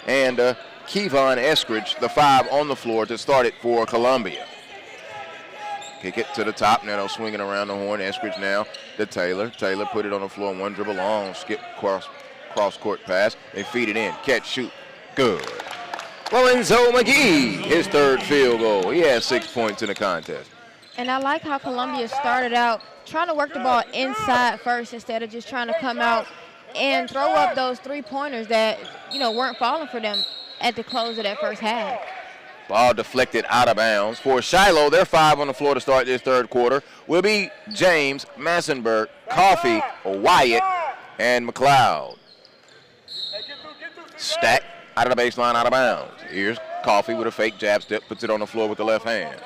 and Kevon Eskridge, the 5 on the floor to start it for Columbia. Kick it to the top, now they'll swing it around the horn. Eskridge now to Taylor. Taylor put it on the floor, one dribble long, skip cross-court pass. They feed it in, catch, shoot, good. Lorenzo McGee, his 3rd field goal. He has 6 points in the contest. And I like how Columbia started out trying to work the ball inside first instead of just trying to come out and throw up those 3-pointers that, you know, weren't falling for them at the close of that first half. Ball deflected out of bounds. For Shiloh, they're 5 on the floor to start this third quarter. Will be James, Massenberg, Coffey, Wyatt, and McLeod. Stack out of the baseline, out of bounds. Here's Coffey with a fake jab step, puts it on the floor with the left hand.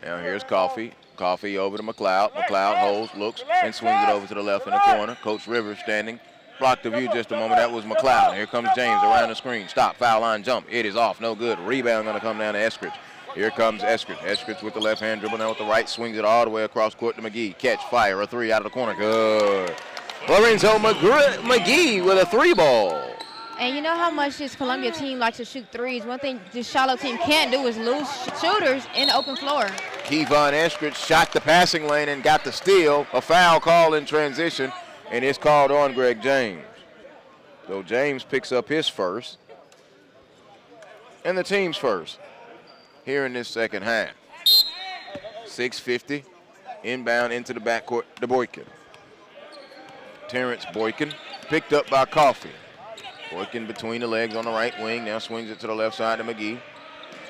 Now here's Coffey. Coffey over to McLeod. McLeod holds, looks, and swings it over to the left in the corner. Coach Rivers standing. Blocked the view just a moment. That was McLeod. Here comes James around the screen. Stop, foul line, jump. It is off, no good. Rebound going to come down to Eskridge. Here comes Eskridge. Eskridge with the left hand, dribble now with the right, swings it all the way across court to McGee. Catch, fire, a 3 out of the corner. Good. Lorenzo McGee with a 3 ball. And you know how much this Columbia team likes to shoot threes. One thing this Shiloh team can't do is lose shooters in the open floor. Kevon Eskridge shot the passing lane and got the steal. A foul call in transition, and it's called on Greg James. So James picks up his first, and the team's first here in this second half. 6:50, inbound into the backcourt to Boykin. Terrence Boykin picked up by Coffey. Boykin between the legs on the right wing, now swings it to the left side to McGee.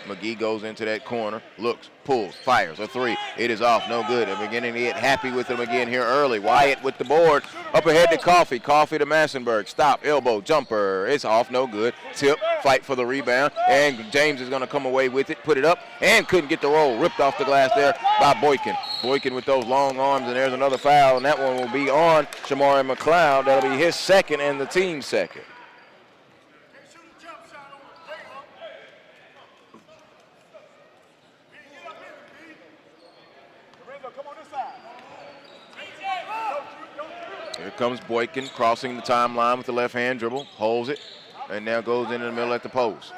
McGee goes into that corner, looks, pulls, fires, a 3. It is off, no good. They're beginning to get happy with him again here early. Wyatt with the board, up ahead to Coffey. Coffey to Massenberg, stop, elbow, jumper. It's off, no good. Tip, fight for the rebound, and James is going to come away with it, put it up, and couldn't get the roll. Ripped off the glass there by Boykin. Boykin with those long arms, and there's another foul, and that one will be on Shamari McLeod. That'll be his second and the team's second. Here comes Boykin crossing the timeline with the left hand dribble, holds it, and now goes into the middle at the post.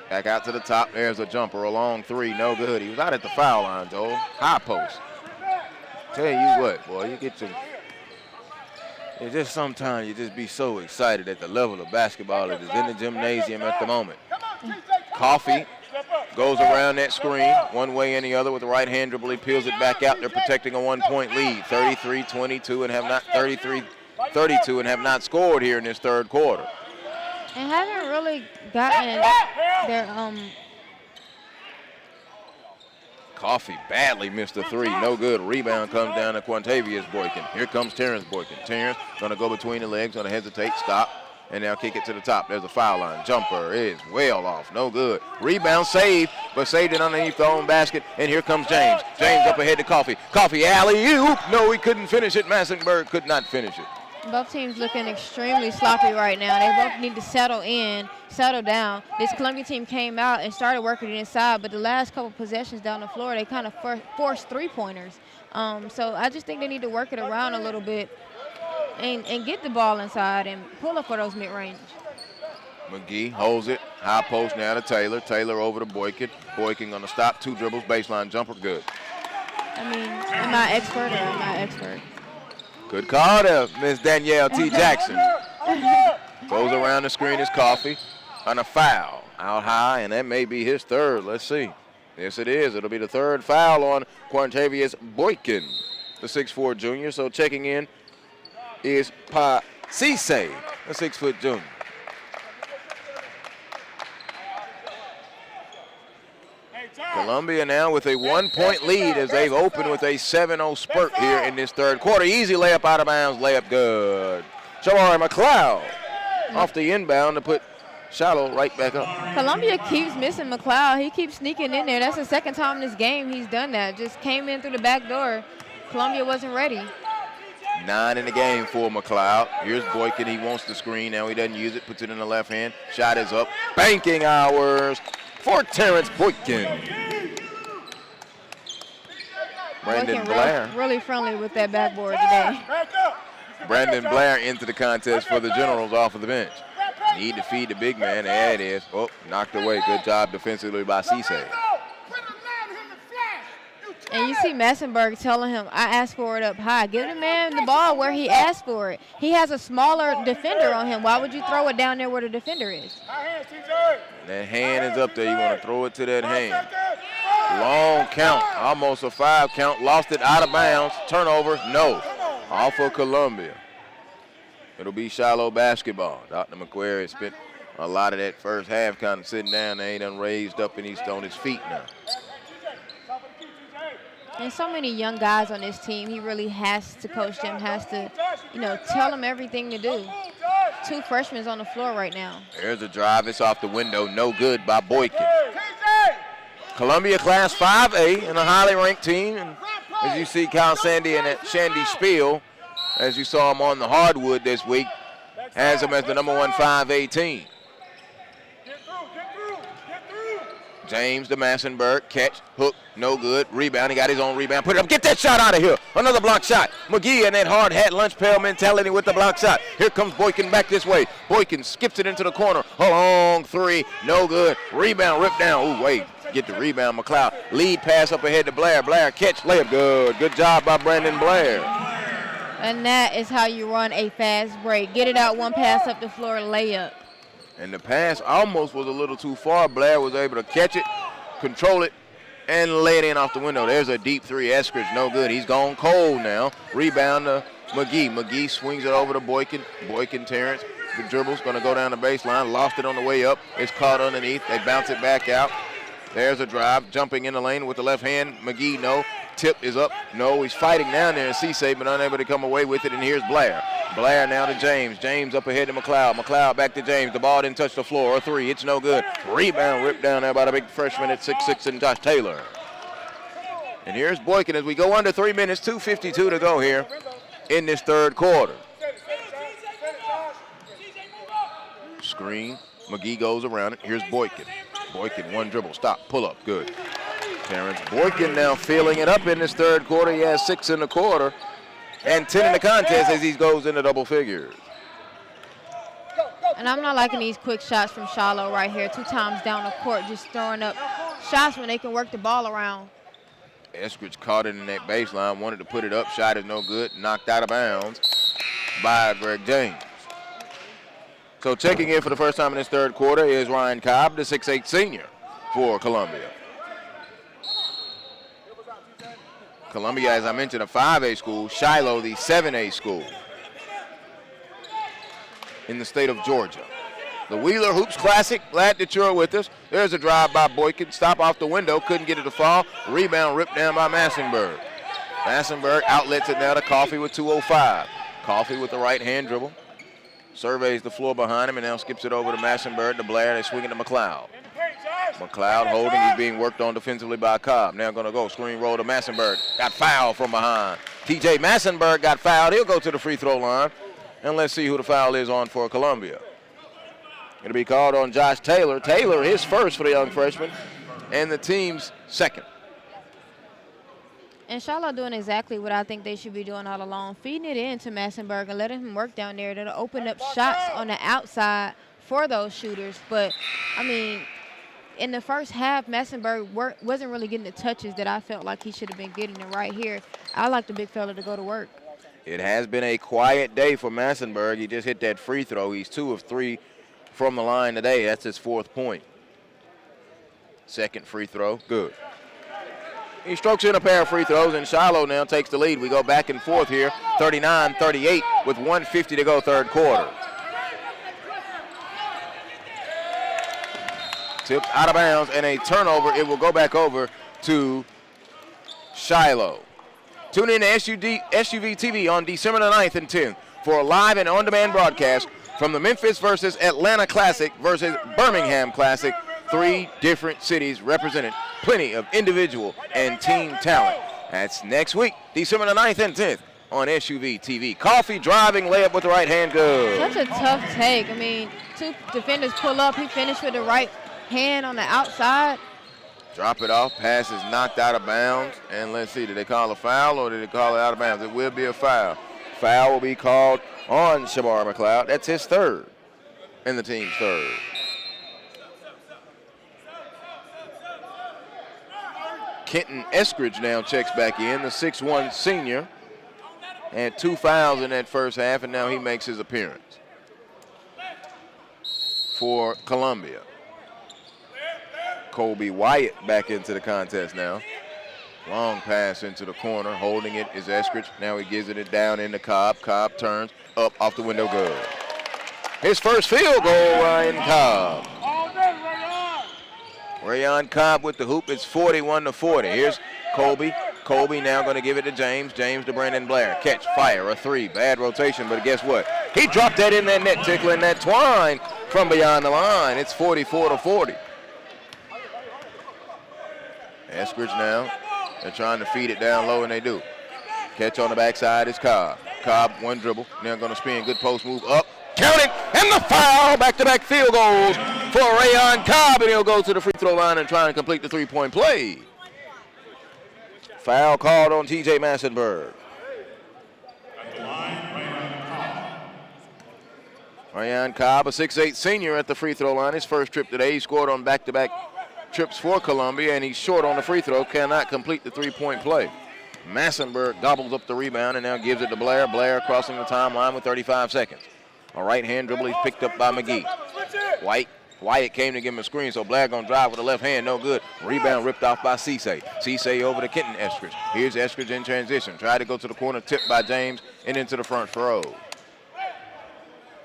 Back out to the top, there's a jumper, a long 3, no good. He was out at the foul line, Joel. High post. Tell you what, boy, you get just sometimes you just be so excited at the level of basketball that is in the gymnasium at the moment. Coffey goes around that screen one way and the other with the right hand dribble. He peels it back out. They're protecting a 1-point lead, 33-22, and have not 33-32 and have not scored here in this third quarter. And haven't really gotten their Coffee badly missed a three. No good. Rebound comes down to Quantavious Boykin. Here comes Terrence Boykin. Terrence going to go between the legs, going to hesitate, stop, and now kick it to the top. There's a foul line. Jumper is well off. No good. Rebound saved, but saved it underneath the own basket. And here comes James. James up ahead to Coffee. Coffee alley-oop. No, he couldn't finish it. Massenberg could not finish it. Both teams looking extremely sloppy right now. They both need to settle down. This Columbia team came out and started working it inside, but the last couple possessions down the floor, they kind of forced three-pointers. So I just think they need to work it around a little bit and get the ball inside and pull up for those mid-range. McGee holds it. High post now to Taylor. Taylor over to Boykin. Boykin going to stop. 2 dribbles. Baseline jumper. Good. I mean, am I expert or am I expert? Good call there, Miss Danielle T. Jackson. Goes around the screen is Coffee on a foul. Out high, and that may be his third. Let's see. Yes, it is. It'll be the third foul on Quantavious Boykin, the 6'4 junior. So checking in is Pa Cisse, a 6-foot junior. Columbia now with a 1-point lead as they've opened with a 7-0 spurt here in this third quarter. Easy layup out of bounds, layup good. Jamari McLeod off the inbound to put Shiloh right back up. Columbia keeps missing McLeod. He keeps sneaking in there. That's the second time in this game he's done that. Just came in through the back door. Columbia wasn't ready. 9 in the game for McLeod. Here's Boykin. He wants the screen. Now he doesn't use it. Puts it in the left hand. Shot is up. Banking hours for Terrence Boykin. Brandon Blair. Really friendly with that backboard today. Brandon Blair into the contest for the Generals off of the bench. Need to feed the big man. There it is. Oh, knocked away. Good job defensively by Cisse. And you see Massenberg telling him, I asked for it up high. Give the man the ball where he asked for it. He has a smaller defender on him. Why would you throw it down there where the defender is? That hand is up there. You want to throw it to that hand. Long count. Almost a 5 count. Lost it out of bounds. Turnover. No. Off of Columbia. It'll be Shiloh basketball. Dr. McQuarrie spent a lot of that first half kind of sitting down there. He done raised up and he's on his feet now. And so many young guys on this team, he really has to coach them, has to, tell them everything to do. 2 freshmen on the floor right now. There's a drive. It's off the window. No good by Boykin. Columbia Class 5A and a highly ranked team. And as you see Kyle Sandy and Shandy Spiel, as you saw him on the hardwood this week, has him as the number 1 5A team. James to Massenberg, catch, hook, no good, rebound, he got his own rebound, put it up, get that shot out of here, another block shot. McGee and that hard hat lunch pail mentality with the block shot. Here comes Boykin back this way. Boykin skips it into the corner, a long 3, no good, rebound, ripped down, ooh, wait, get the rebound, McLeod. Lead pass up ahead to Blair, Blair catch, layup, good job by Brandon Blair. And that is how you run a fast break. Get it out, 1 pass up the floor, layup. And the pass almost was a little too far. Blair was able to catch it, control it, and lay it in off the window. There's a deep 3. Eskridge, no good. He's gone cold now. Rebound to McGee. McGee swings it over to Boykin. Boykin, Terrence. The dribble's going to go down the baseline. Lost it on the way up. It's caught underneath. They bounce it back out. There's a drive. Jumping in the lane with the left hand. McGee, no. Tip is up. No, he's fighting down there in Cisse, but unable to come away with it. And here's Blair. Blair now to James. James up ahead to McLeod. McLeod back to James. The ball didn't touch the floor. A 3. It's no good. Rebound ripped down there by the big freshman at 6'6" and Josh Taylor. And here's Boykin as we go under 3 minutes. 2:52 to go here in this third quarter. Screen. McGee goes around it. Here's Boykin. Boykin, 1 dribble. Stop. Pull up. Good. Terrence Boykin now filling it up in this third quarter. He has 6 in the quarter and 10 in the contest as he goes into double figures. And I'm not liking these quick shots from Shiloh right here. 2 times down the court, just throwing up shots when they can work the ball around. Eskridge caught it in that baseline, wanted to put it up. Shot is no good. Knocked out of bounds by Greg James. So checking in for the first time in this third quarter is Ryan Cobb, the 6'8" senior for Columbia. Columbia, as I mentioned, a 5A school. Shiloh, the 7A school in the state of Georgia. The Wheeler Hoops Classic, glad that you're with us. There's a drive by Boykin, stop off the window, couldn't get it to fall. Rebound ripped down by Massenberg. Massenberg outlets it now to Coffey with 2:05. Coffey with the right hand dribble. Surveys the floor behind him and now skips it over to Massenberg, to Blair, they swing it to McLeod. McLeod holding, he's being worked on defensively by Cobb. Now going to go, screen roll to Massenberg. Got fouled from behind. TJ Massenberg got fouled. He'll go to the free throw line. And let's see who the foul is on for Columbia. It'll be called on Josh Taylor. Taylor, his first for the young freshman, and the team's second. And Shiloh doing exactly what I think they should be doing all along, feeding it in to Massenberg and letting him work down there. That'll open up shots on the outside for those shooters. But, I mean, in the first half, Massenberg wasn't really getting the touches that I felt like he should have been getting. And right here, I like the big fella to go to work. It has been a quiet day for Massenberg. He just hit that free throw. He's 2 of 3 from the line today. That's his 4th point. Second free throw, good. He strokes in a pair of free throws, and Shiloh now takes the lead. We go back and forth here, 39-38 with 1:50 to go, third quarter. Tipped out of bounds and a turnover. It will go back over to Shiloh. Tune in to SUVtv on December the 9th and 10th for a live and on-demand broadcast from the Memphis versus Atlanta Classic versus Birmingham Classic. 3 different cities represented. Plenty of individual and team talent. That's next week, December the 9th and 10th on SUVtv. Coffey driving, layup with the right hand, good. Such a tough take. I mean, 2 defenders pull up. He finished with the right hand on the outside. Drop it off, pass is knocked out of bounds. And let's see, did they call a foul or did they call it out of bounds? It will be a foul. Foul will be called on Shamar McLeod. That's his 3rd and the team's 3rd. Kenton Eskridge now checks back in, the 6'1 senior. Had 2 fouls in that first half, and now he makes his appearance for Columbia. Colby Wyatt back into the contest now. Long pass into the corner. Holding it is Eskridge. Now he gives it down into Cobb. Cobb turns up off the window, good. His first field goal, Ryan Cobb. Rayon Cobb with the hoop. It's 41-40. Here's Colby. Colby now going to give it to James. James to Brandon Blair. Catch, fire, a 3. Bad rotation, but guess what? He dropped that in that net, tickling that twine from beyond the line. It's 44-40. Eskridge now. They're trying to feed it down low, and they do. Catch on the backside is Cobb. Cobb, 1 dribble. Now going to spin. Good post move up. Count it, and the foul. Back-to-back field goals for Rayon Cobb, and he'll go to the free throw line and try and complete the 3-point play. Foul called on TJ Massenberg. Rayon Cobb, a 6'8 senior at the free throw line. His first trip today. He scored on back-to-back trips for Columbia, and he's short on the free throw. Cannot complete the 3-point play. Massenberg gobbles up the rebound and now gives it to Blair. Blair crossing the timeline with 35 seconds. A right-hand dribble, he's picked up by McGee. Wyatt came to give him a screen, so Blair gonna drive with the left hand, no good. Rebound ripped off by Cisse. Cisse over to Kenton Eskridge. Here's Eskridge in transition. Tried to go to the corner, tipped by James, and into the front row.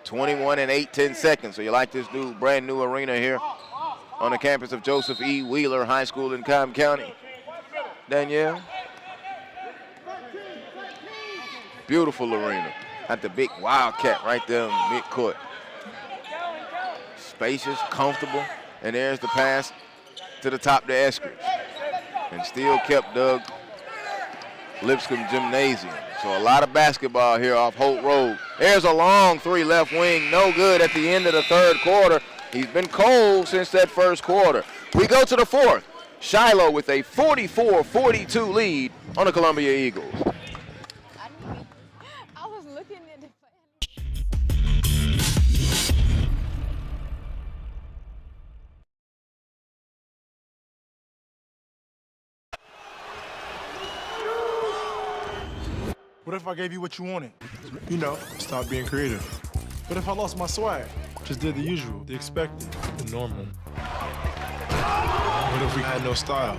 21 and 8 seconds. So you like this new, brand new arena here on the campus of Joseph E. Wheeler High School in Cobb County. Danielle? Beautiful arena. Got the big Wildcat right there in the mid-court. Spacious, comfortable, and there's the pass to the top to Eskridge. And still kept Doug Lipscomb Gymnasium. So a lot of basketball here off Holt Road. There's a long 3 left wing, no good at the end of the 3rd quarter. He's been cold since that 1st quarter. We go to the 4th. Shiloh with a 44-42 lead on the Columbia Eagles. I was looking at the What if I gave you what you wanted? You know, stop being creative. What if I lost my swag? Just did the usual, the expected, the normal. What if we had no style?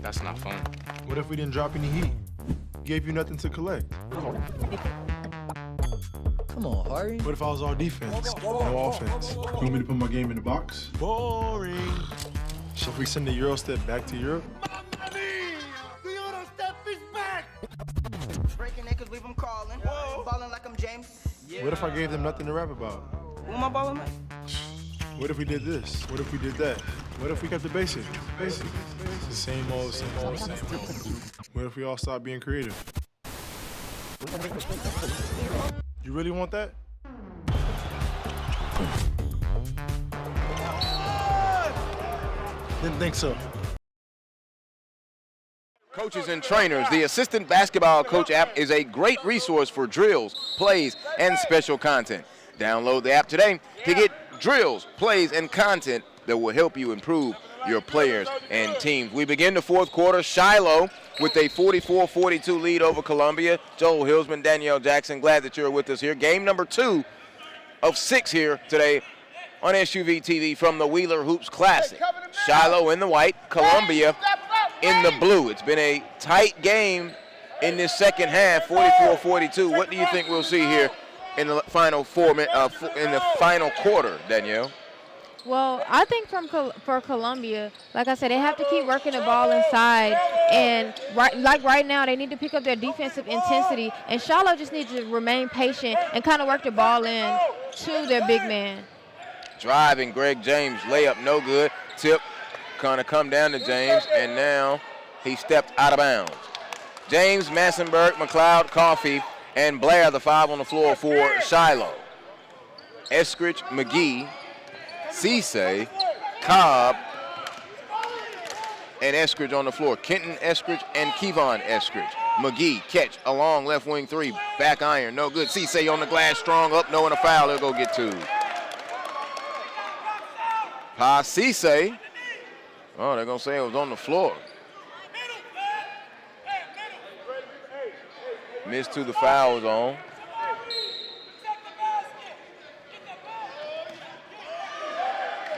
That's not fun. What if we didn't drop any heat? Gave you nothing to collect? Come on, hurry. What if I was all defense, no offense? You want me to put my game in the box? Boring. So if we send the Euro step back to Europe? Breaking it 'cause leave them crawling. Balling like I'm James. What if I gave them nothing to rap about? Who am I balling like? What if we did this? What if we did that? What if we kept the basics? Basics. It's the same old, same old, same old. What if we all stop being creative? You really want that? Didn't think so. Coaches and trainers, the Assistant Basketball Coach app is a great resource for drills, plays, and special content. Download the app today to get drills, plays, and content that will help you improve your players and teams. We begin the fourth quarter. Shiloh with a 44-42 lead over Columbia. Joel Hillsman, Danielle Jackson, glad that you're with us here. Game number 2 of 6 here today on SUVtv from the Wheeler Hoops Classic. Shiloh in the white, Columbia in the blue. It's been a tight game in this second half, 44-42. What do you think we'll see here in the final in the final quarter, Danielle? Well, I think for Columbia, like I said, they have to keep working the ball inside. And right now, they need to pick up their defensive intensity. And Shiloh just needs to remain patient and kind of work the ball in to their big man. Driving, Greg James, layup, no good. Tip, kind of come down to James, and now he stepped out of bounds. James, Massenberg, McLeod, Coffey, and Blair, the 5 on the floor for Shiloh. Eskridge, McGee, Cisse, Cobb, and Eskridge on the floor. Kenton Eskridge and Kevon Eskridge. McGee, catch, a long left wing 3, back iron, no good. Cisse on the glass, strong up, no, and a foul, he'll go get 2. Cisse, oh, they're going to say it was on the floor. Missed 2, the foul was on.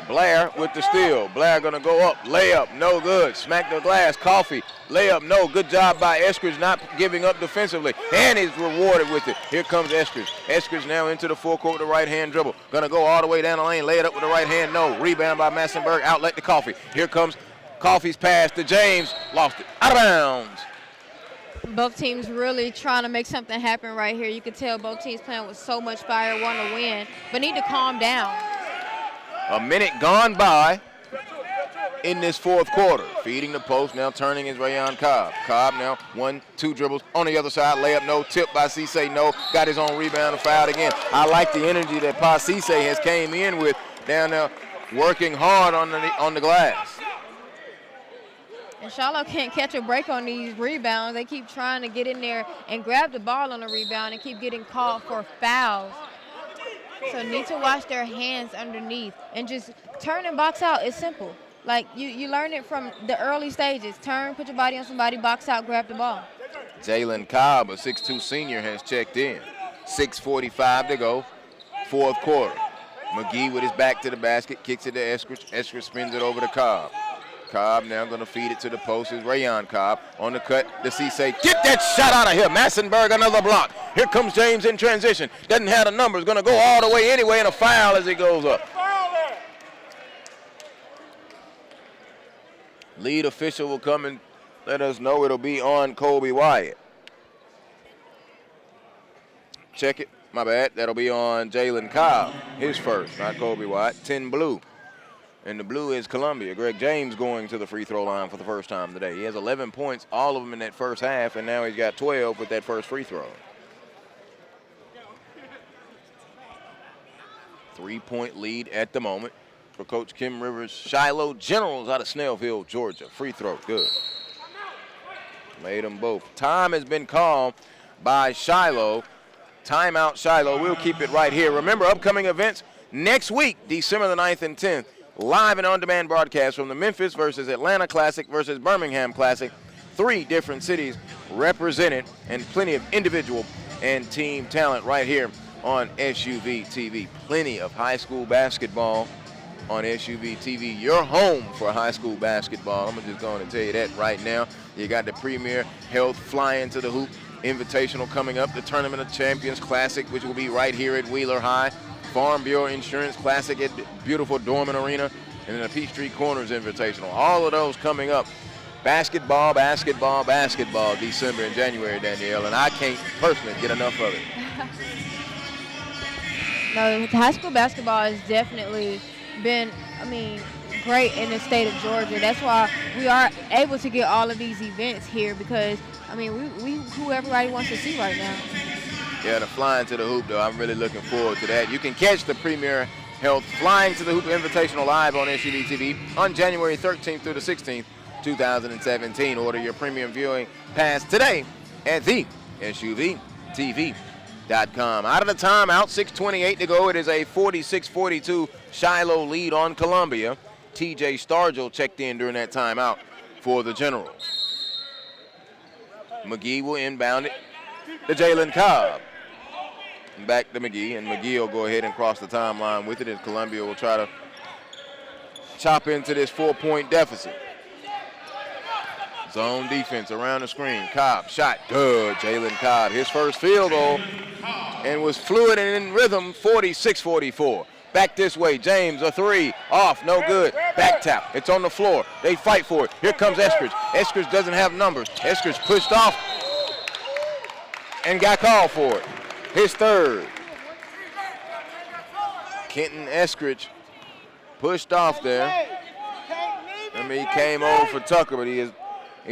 Blair with the steal. Blair gonna go up, layup, no good. Smack the glass, Coffey, layup, no. Good job by Eskridge not giving up defensively. And he's rewarded with it. Here comes Eskridge. Eskridge now into the forecourt with the right hand dribble. Gonna go all the way down the lane, lay it up with the right hand, no. Rebound by Massenberg, outlet to Coffey. Here comes Coffey's pass to James, lost it, out of bounds. Both teams really trying to make something happen right here. You can tell both teams playing with so much fire, want to win, but need to calm down. A minute gone by in this fourth quarter. Feeding the post, now turning is Rayon Cobb. Cobb now 1-2 dribbles on the other side. Layup, no. Tip by Cisse, no. Got his own rebound and fouled again. I like the energy that Pa Cisse has came in with down there, working hard on the glass. And Shiloh can't catch a break on these rebounds. They keep trying to get in there and grab the ball on the rebound and keep getting called for fouls. So need to wash their hands underneath and just turn and box out. It's simple. Like you learn it from the early stages. Turn, put your body on somebody, box out, grab the ball. Jalen Cobb, a 6'2 senior, has checked in. 6:45 to go, fourth quarter. McGee with his back to the basket, kicks it to Eskridge. Eskridge spins it over to Cobb. Cobb now going to feed it to the post. Is Rayon Cobb on the cut. The Cisse, get that shot out of here. Massenberg, another block. Here comes James in transition. Doesn't have the numbers. Going to go all the way anyway, and a foul as he goes up. Lead official will come and let us know it'll be on Kobe Wyatt. Check it. My bad. That'll be on Jalen Cobb. His first, not Kobe Wyatt. 10 blue. And the blue is Columbia. Greg James going to the free throw line for the first time today. He has 11 points, all of them in that first half, and now he's got 12 with that first free throw. 3-point lead at the moment for Coach Kim Rivers. Shiloh Generals out of Snellville, Georgia. Free throw, good. Made them both. Time has been called by Shiloh. Timeout Shiloh. We'll keep it right here. Remember, upcoming events next week, December the 9th and 10th. Live and on-demand broadcast from the Memphis versus Atlanta Classic versus Birmingham Classic. 3 different cities represented and plenty of individual and team talent right here on SUVtv. Plenty of high school basketball on SUVtv. Your home for high school basketball. I'm just going to tell you that right now. You got the Premier Health flying to the hoop Invitational coming up, the Tournament of Champions Classic, which will be right here at Wheeler High. Farm Bureau Insurance Classic at beautiful Dorman Arena, and then the Peachtree Corners Invitational. All of those coming up. Basketball, December and January, Danielle, and I can't personally get enough of it. No, high school basketball has definitely been, great in the state of Georgia. That's why we are able to get all of these events here because, we who everybody wants to see right now. Yeah, the Flying to the Hoop, though, I'm really looking forward to that. You can catch the Premier Health Flying to the Hoop Invitational live on SUVtv on January 13th through the 16th, 2017. Order your premium viewing pass today at the SUVtv.com. Out of the timeout, 6:28 to go. It is a 46-42 Shiloh lead on Columbia. TJ Stargell checked in during that timeout for the Generals. McGee will inbound it to Jalen Cobb. Back to McGee, and McGee will go ahead and cross the timeline with it, and Columbia will try to chop into this 4-point deficit. Zone defense around the screen. Cobb, shot, good. Jalen Cobb, his first field goal, and was fluid and in rhythm, 46-44. Back this way, James, a three, off, no good. Back tap, it's on the floor. They fight for it. Here comes Eskridge. Eskridge doesn't have numbers. Eskridge pushed off and got called for it. His third. Kenton Eskridge pushed off there. He came over for Tucker, but he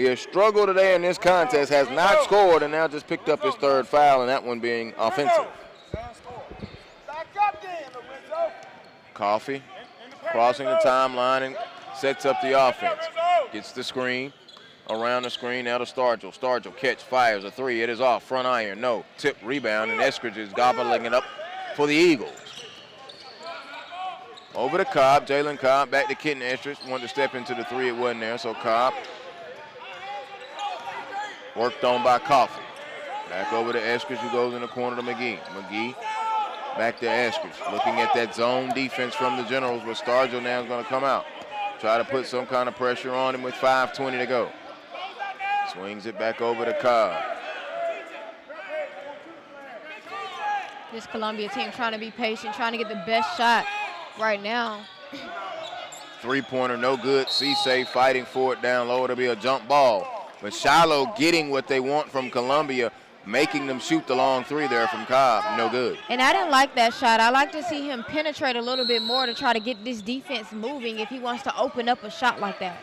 has struggled today in this contest, has not scored, and now just picked up his third foul, and that one being offensive. Coffee crossing the timeline and sets up the offense. Gets the screen, around the screen, now to Stargell. Stargell catch, fires a three, it is off, front iron, no. Tip, rebound, and Eskridge is gobbling it up for the Eagles. Over to Cobb, Jalen Cobb, back to Kenton Eskridge. Wanted to step into the three, it wasn't there, so Cobb worked on by Coffee. Back over to Eskridge, who goes in the corner to McGee. McGee back to Eskridge, looking at that zone defense from the Generals, but Stargell now is going to come out. Try to put some kind of pressure on him with 5:20 to go. Swings it back over to Cobb. This Columbia team trying to be patient, trying to get the best shot right now. Three-pointer, no good. Cisse fighting for it down low. It'll be a jump ball. But Shiloh getting what they want from Columbia, making them shoot the long three there from Cobb. No good. And I didn't like that shot. I like to see him penetrate a little bit more to try to get this defense moving if he wants to open up a shot like that.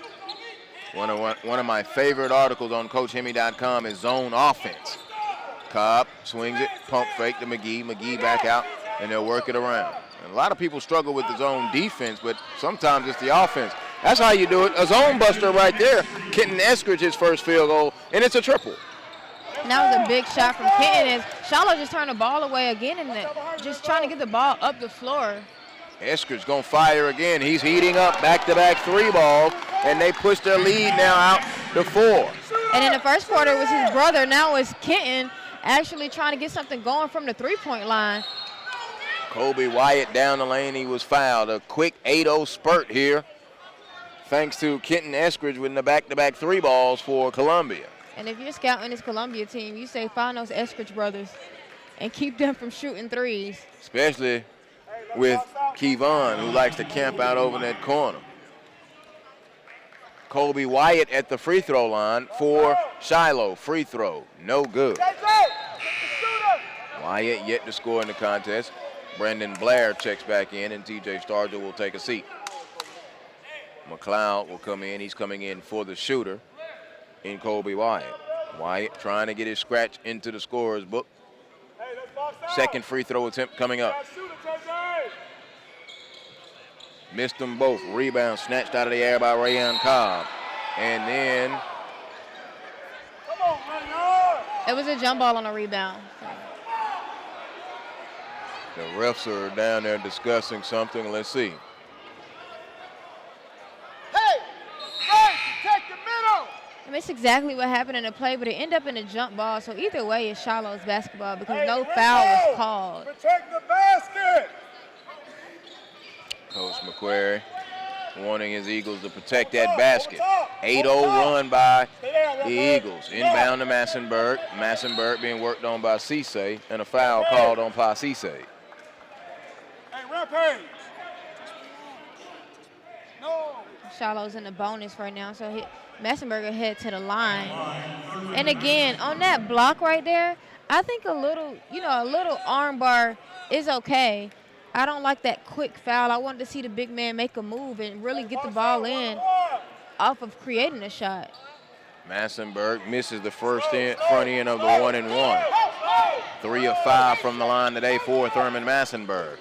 One of my favorite articles on CoachHemi.com is zone offense. Cobb swings it, pump fake to McGee. McGee back out, and they'll work it around. And a lot of people struggle with the zone defense, but sometimes it's the offense. That's how you do it. A zone buster right there. Kenton Eskridge, his first field goal, and it's a triple. And that was a big shot from Kenton. Shiloh just turned the ball away again and just trying to get the ball up the floor. Eskridge gonna fire again. He's heating up, back-to-back three ball, and they push their lead now out to 4. And in the first quarter, it was his brother. Now it's Kenton actually trying to get something going from the three-point line. Kobe Wyatt down the lane. He was fouled. A quick 8-0 spurt here, thanks to Kenton Eskridge with the back-to-back three balls for Columbia. And if you're scouting this Columbia team, you say find those Eskridge brothers and keep them from shooting threes. Especially with Kevon, who likes to camp out over in that corner. Kobe Wyatt at the free throw line for Shiloh. Free throw, no good. Wyatt yet to score in the contest. Brandon Blair checks back in, and TJ Stargell will take a seat. McLeod will come in. He's coming in for the shooter in Kobe Wyatt. Wyatt trying to get his scratch into the scorer's book. Second free throw attempt coming up. Missed them both. Rebound snatched out of the air by Rayon Cobb. And then it was a jump ball on a rebound. The refs are down there discussing something. Let's see. I mean, it's exactly what happened in the play, but it ended up in a jump ball. So either way, it's Shiloh's basketball because no foul was called. Protect the basket. Coach McQuarrie wanting his Eagles to protect that basket. 8-0 run by the Eagles. Inbound to Massenberg. Massenberg being worked on by Cisse, and a foul called on Pa Cisse. Shiloh's in the bonus right now, so Massenberger head to the line. And again, on that block right there, I think a little arm bar is okay. I don't like that quick foul. I wanted to see the big man make a move and really get the ball in off of creating a shot. Massenberg misses the front end of the 1-and-1. 3 of 5 from the line today for Thurman Massenberg.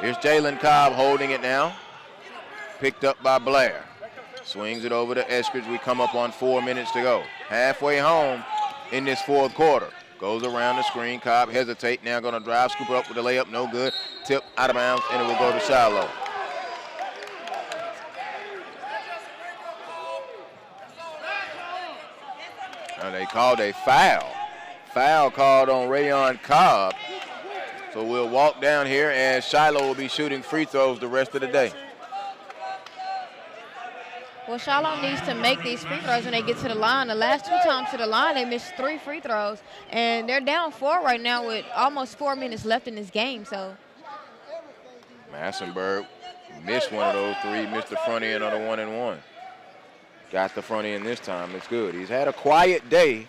Here's Jalen Cobb holding it now. Picked up by Blair. Swings it over to Eskridge. We come up on 4 minutes to go. Halfway home in this fourth quarter. Goes around the screen. Cobb hesitate. Now going to drive, scoop it up with a layup. No good. Tip out of bounds, and it will go to Shiloh. Now they called a foul. Foul called on Rayon Cobb. So we'll walk down here, and Shiloh will be shooting free throws the rest of the day. Well, Shiloh needs to make these free throws when they get to the line. The last 2 times to the line, they missed 3 free throws. And they're down 4 right now with almost 4 minutes left in this game. So Massenberg missed one of those 3, missed the front end of the 1-and-1. Got the front end this time. It's good. He's had a quiet day.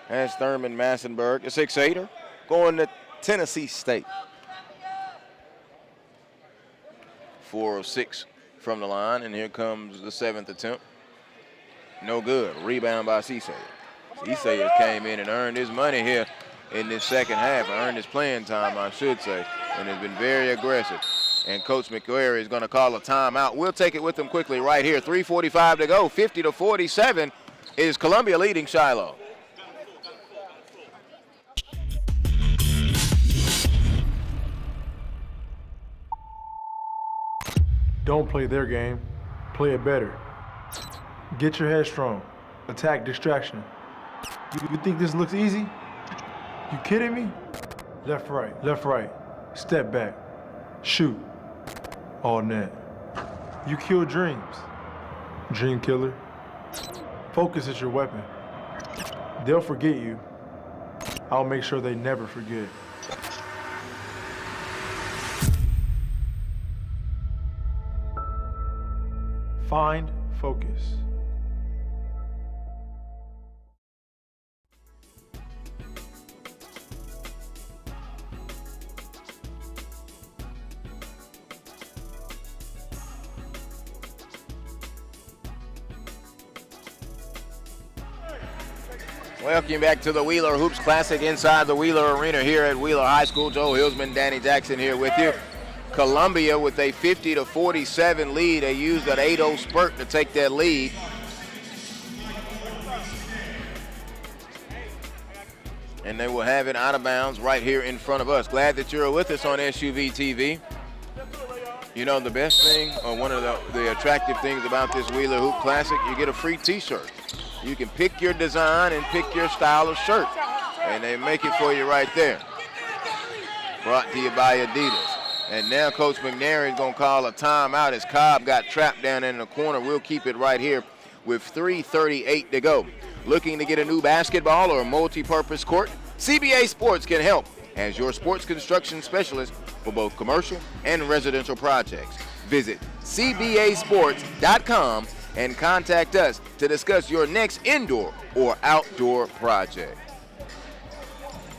Has Thurman Massenberg, a 6'8", going to Tennessee State. 4 of 6 from the line, and here comes the 7th attempt. No good. Rebound by Cisse. Cisse has came in and earned his money here in this second half, earned his playing time, I should say, and has been very aggressive. And Coach McQuarrie is going to call a timeout. We'll take it with him quickly right here. 3:45 to go. 50-47 is Columbia leading Shiloh. Don't play their game, play it better. Get your head strong, attack distraction. You think this looks easy? You kidding me? Left, right, step back, shoot, all net. You kill dreams, dream killer. Focus is your weapon. They'll forget you. I'll make sure they never forget. Find focus. Welcome back to the Wheeler Hoops Classic inside the Wheeler Arena here at Wheeler High School. Joe Hilsman, Danny Jackson here with you. Columbia with a 50-47 lead. They used that 8-0 spurt to take that lead. And they will have it out of bounds right here in front of us. Glad that you're with us on SUVtv. You know, the best thing, or one of the attractive things about this Wheeler Hoop Classic, you get a free t-shirt. You can pick your design and pick your style of shirt. And they make it for you right there. Brought to you by Adidas. And now Coach McNary is going to call a timeout as Cobb got trapped down in the corner. We'll keep it right here with 3:38 to go. Looking to get a new basketball or a multi-purpose court? CBA Sports can help as your sports construction specialist for both commercial and residential projects. Visit cbasports.com and contact us to discuss your next indoor or outdoor project.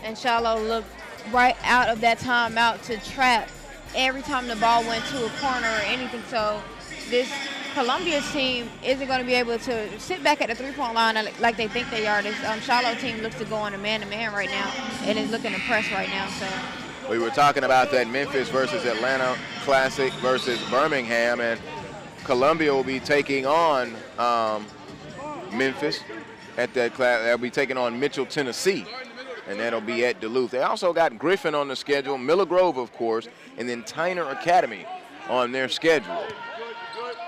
And Shiloh looked right out of that timeout to trap every time the ball went to a corner or anything. So this Columbia's team isn't going to be able to sit back at the three-point line like they think they are. This Shiloh team looks to go on a man-to-man right now and is looking to press right now. So we were talking about that Memphis versus Atlanta Classic versus Birmingham, and Columbia will be taking on Memphis at that class. They'll be taking on Mitchell, Tennessee, and that'll be at Duluth. They also got Griffin on the schedule, Miller Grove, of course, and then Tyner Academy on their schedule.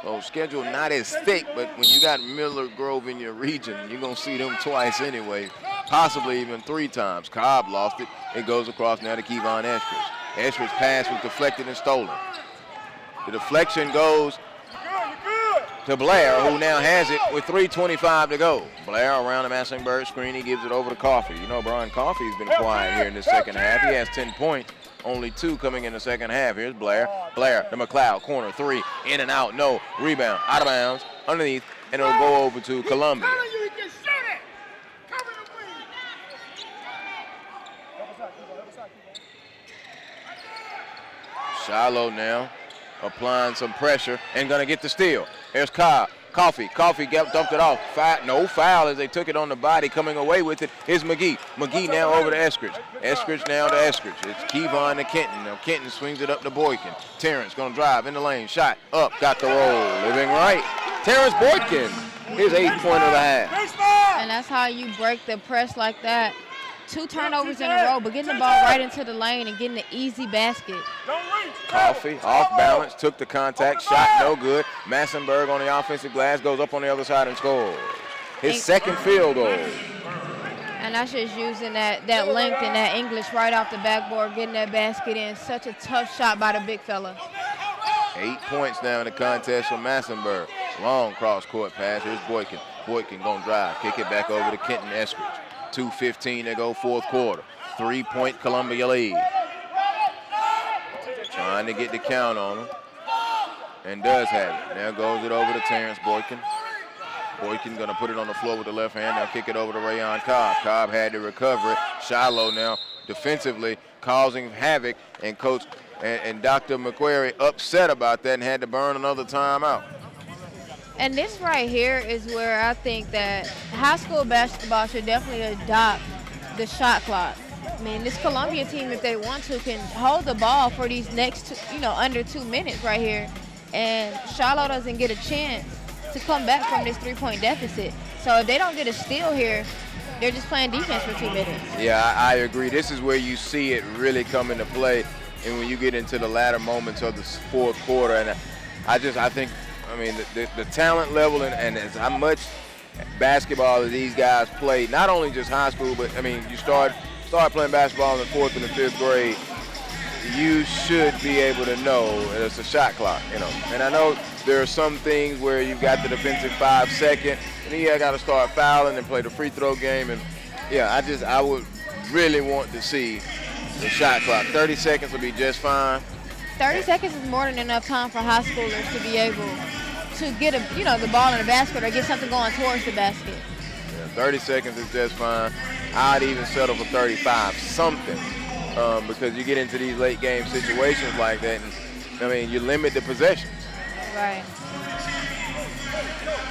So schedule not as thick, but when you got Miller Grove in your region, you're going to see them twice anyway, possibly even 3 times. Cobb lost it. It goes across now to Kevon Eskridge. Eskridge's pass was deflected and stolen. The deflection goes to Blair, who now has it with 3:25 to go. Blair around the Massenburg screen. He gives it over to Coffee. You know, Brian Coffey's been quiet here in the second half. He has 10 points, only 2 coming in the second half. Here's Blair. Blair to McLeod, corner 3, in and out, no. Rebound, out of bounds, underneath, and it'll go over to Columbia. Shiloh now applying some pressure and gonna get the steal. Here's Coffee dumped it off. No foul as they took it on the body. Coming away with it is McGee. McGee now over to Eskridge. Eskridge now to Eskridge. It's Kevon to Kenton. Now Kenton swings it up to Boykin. Terrence gonna drive in the lane. Shot up, got the roll. Living right. Terrence Boykin, his 8th point of the half. And that's how you break the press like that. 2 turnovers in a row, but getting the ball right into the lane and getting the easy basket. Coffee off balance, took the contact, shot no good. Massenburg on the offensive glass, goes up on the other side and scores. His second field goal. And that's just using that length and that English right off the backboard, getting that basket in. Such a tough shot by the big fella. 8 points now in the contest for Massenburg. Long cross-court pass. Here's Boykin. Boykin gonna drive, kick it back over to Kenton Eskridge. 2:15 to go, 4th quarter. 3-point Columbia lead. Trying to get the count on him. And does have it. Now goes it over to Terrence Boykin. Boykin gonna put it on the floor with the left hand. Now kick it over to Rayon Cobb. Cobb had to recover it. Shiloh now defensively causing havoc, and Coach and Dr. McQuarrie upset about that and had to burn another timeout. And this right here is where I think that high school basketball should definitely adopt the shot clock. I mean, this Columbia team, if they want to, can hold the ball for these next, under 2 minutes right here. And Shiloh doesn't get a chance to come back from this 3-point deficit. So if they don't get a steal here, they're just playing defense for 2 minutes. Yeah, I agree. This is where you see it really come into play, and when you get into the latter moments of the 4th quarter. And I think, the talent level and as how much basketball that these guys play, not only just high school, but you start playing basketball in the 4th and the 5th grade, you should be able to know it's a shot clock, And I know there are some things where you've got the defensive 5-second, and then you got to start fouling and play the free throw game. And I would really want to see the shot clock. 30 seconds will be just fine. 30 seconds is more than enough time for high schoolers to be able to get the ball in the basket or get something going towards the basket. Yeah, 30 seconds is just fine. I'd even settle for 35, something, because you get into these late game situations like that, and you limit the possessions. Right.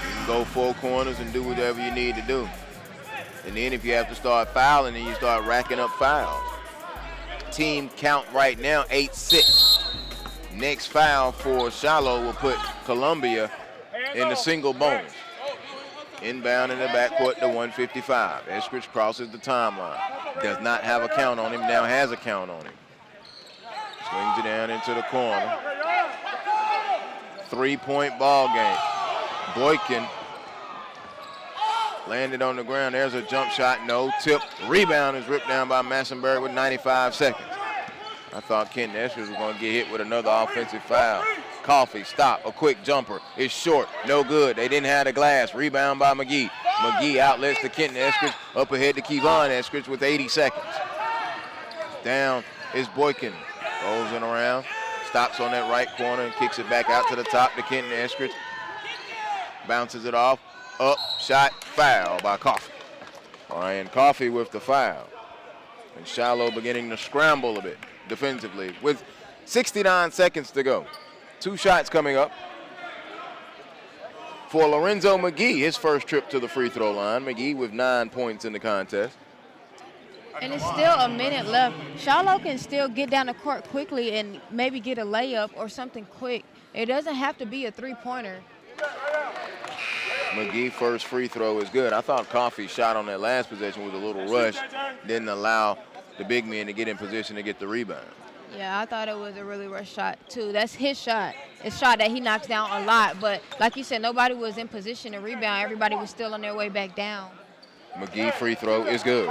You can go 4 corners and do whatever you need to do. And then if you have to start fouling, then you start racking up fouls. Team count right now, 8-6. Next foul for Shiloh will put Columbia in the single bonus. Inbound in the backcourt to 155. Eskridge crosses the timeline. Does not have a count on him, now has a count on him. Swings it down into the corner. 3-point ball game. Boykin landed on the ground. There's a jump shot, no. Tip, rebound is ripped down by Massenburg with 95 seconds. I thought Kenton Eskridge was going to get hit with another offensive foul. Coffee, stop, a quick jumper. It's short, no good. They didn't have the glass. Rebound by McGee. McGee outlets to Kenton Eskridge. Up ahead to Kevon Eskridge with 80 seconds. Down is Boykin. Rolls it around. Stops on that right corner and kicks it back out to the top to Kenton Eskridge. Bounces it off. Up, shot, foul by Coffee. Ryan Coffee with the foul. And Shiloh beginning to scramble a bit defensively with 69 seconds to go. 2 shots coming up for Lorenzo McGee, his first trip to the free throw line. McGee with 9 points in the contest. And it's still a minute left. Shiloh can still get down the court quickly and maybe get a layup or something quick. It doesn't have to be a 3-pointer. McGee first free throw is good. I thought Coffee's shot on that last possession was a little rush. Didn't allow the big man to get in position to get the rebound. Yeah, I thought it was a really rush shot, too. That's his shot. It's a shot that he knocks down a lot. But like you said, nobody was in position to rebound. Everybody was still on their way back down. McGee free throw is good.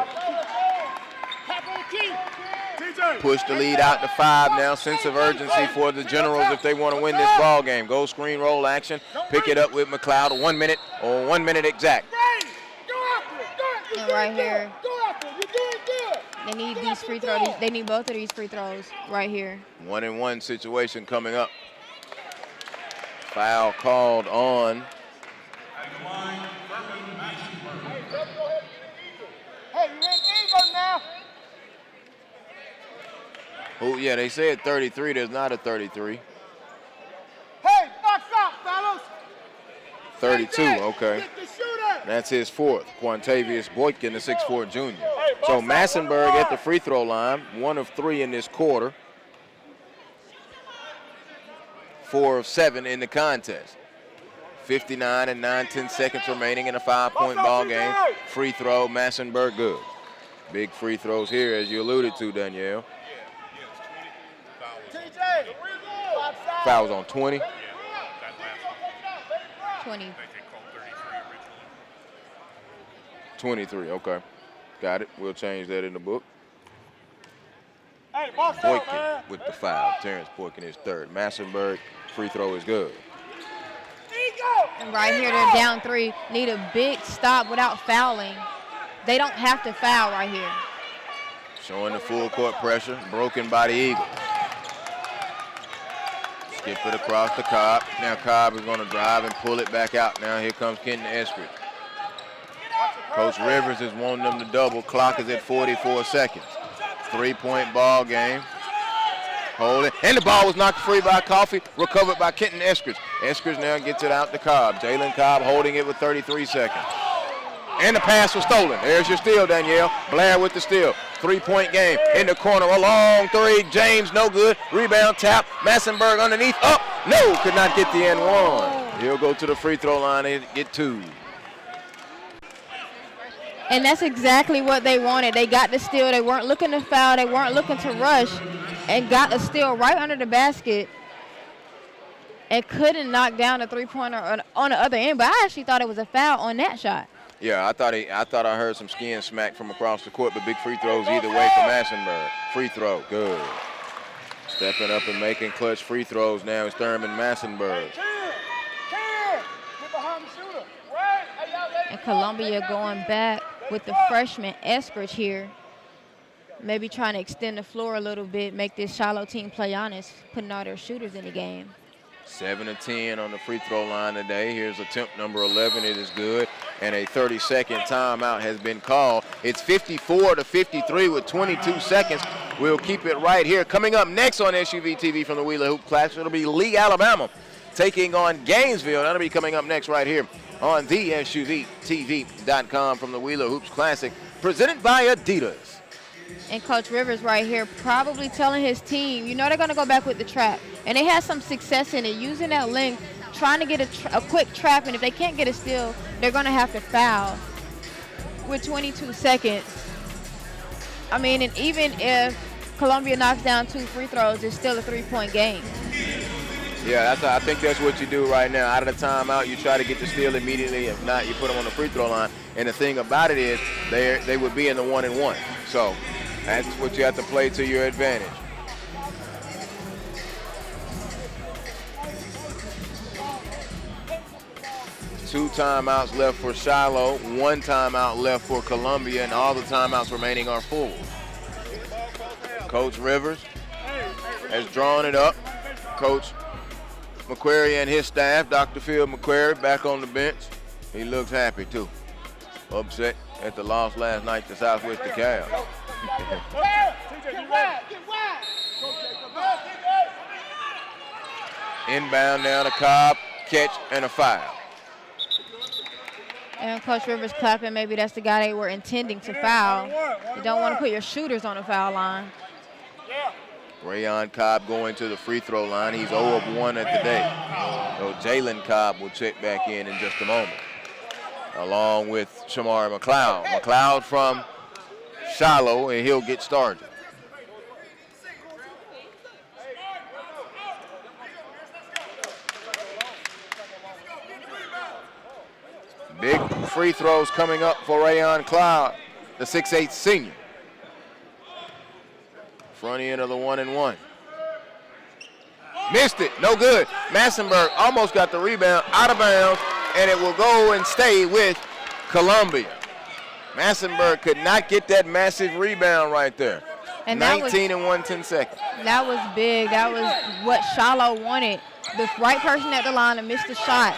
push the lead out to 5 now. Sense of urgency for the Generals if they want to win this ball game. Go screen roll action. Pick it up with McLeod. 1 minute or 1 minute exact. And right here, they need these free throws. They need both of these free throws right here. 1-and-1 situation coming up. Foul called on. Hey, you're in Eagle now. Oh, yeah, they said 33. There's not a 33. Hey, box out, fellas. 32, okay. That's his fourth. Quantavious Boykin, the 6'4 junior. So Massenburg at the free throw line, 1 of 3 in this quarter. 4 of 7 in the contest. 59 and 9/10 seconds remaining in a 5-point ball game. Free throw, Massenburg good. Big free throws here, as you alluded to, Danielle. Fouls on 20. 20. 23, okay. Got it. We'll change that in the book. Hey, box out, Boykin man. with the foul. Terrence Boykin is third. Massenburg, free throw is good. And right here, they're down 3. Need a big stop without fouling. They don't have to foul right here. Showing the full court pressure, broken by the Eagles. Skip it across the Cobb. Now Cobb is going to drive and pull it back out. Now here comes Kenton Eskridge. Coach Rivers is wanting them to double. Clock is at 44 seconds. 3-point ball game. Hold it. And the ball was knocked free by Coffey. Recovered by Kenton Eskridge. Eskridge now gets it out to Cobb. Jalen Cobb holding it with 33 seconds. And the pass was stolen. There's your steal, Danielle. Blair with the steal. 3-point game. In the corner, a long 3. James, no good. Rebound, tap. Massenburg underneath. Up. No, could not get the N1. He'll go to the free throw line and get 2. And that's exactly what they wanted. They got the steal. They weren't looking to foul. They weren't looking to rush. And got a steal right under the basket. And couldn't knock down the 3-pointer on the other end. But I actually thought it was a foul on that shot. Yeah, I thought I heard some skin smack from across the court, but big free throws either way for Massenburg. Free throw, good. Stepping up and making clutch free throws now is Thurman Massenburg. And Columbia going back with the freshman Eskridge here. Maybe trying to extend the floor a little bit, make this Shiloh team play honest, putting all their shooters in the game. 7 of 10 on the free throw line today. Here's attempt number 11. It is good. And a 30-second timeout has been called. It's 54-53 with 22 seconds. We'll keep it right here. Coming up next on SUVtv from the Wheeler Hoop Classic, it'll be Lee, Alabama, taking on Gainesville. That'll be coming up next right here on the SUVtv.com from the Wheeler Hoops Classic, presented by Adidas. And Coach Rivers right here probably telling his team, you know they're going to go back with the trap. And they had some success in it, using that length, trying to get a quick trap. And if they can't get a steal, they're going to have to foul with 22 seconds. I mean, and even if Columbia knocks down 2 free throws, it's still a 3-point game. Yeah, I think that's what you do right now. Out of the timeout, you try to get the steal immediately. If not, you put them on the free throw line. And the thing about it is they would be in the 1-and-1. So that's what you have to play to your advantage. Two timeouts left for Shiloh, 1 timeout left for Columbia, and all the timeouts remaining are full. Coach Rivers has drawn it up. Coach McQuarrie and his staff, Dr. Phil McQuarrie, back on the bench. He looks happy too. Upset at the loss last night to Southwest DeKalb. Inbound now to Cobb, catch and a foul. And Coach Rivers clapping, maybe that's the guy they were intending to foul. You don't want to put your shooters on the foul line. Rayon Cobb going to the free throw line. He's 0 of 1 at the day. So Jalen Cobb will check back in just a moment, along with Shamar McLeod. McLeod from Shiloh, and he'll get started. Big free throws coming up for Rayon Cloud, the 6'8 senior. Front end of the 1-and-1. Missed it, no good. Massenburg almost got the rebound out of bounds, and it will go and stay with Columbia. Massenburg could not get that massive rebound right there. And 19 and 1/10 seconds. That was big. That was what Shiloh wanted. The right person at the line to miss the shot.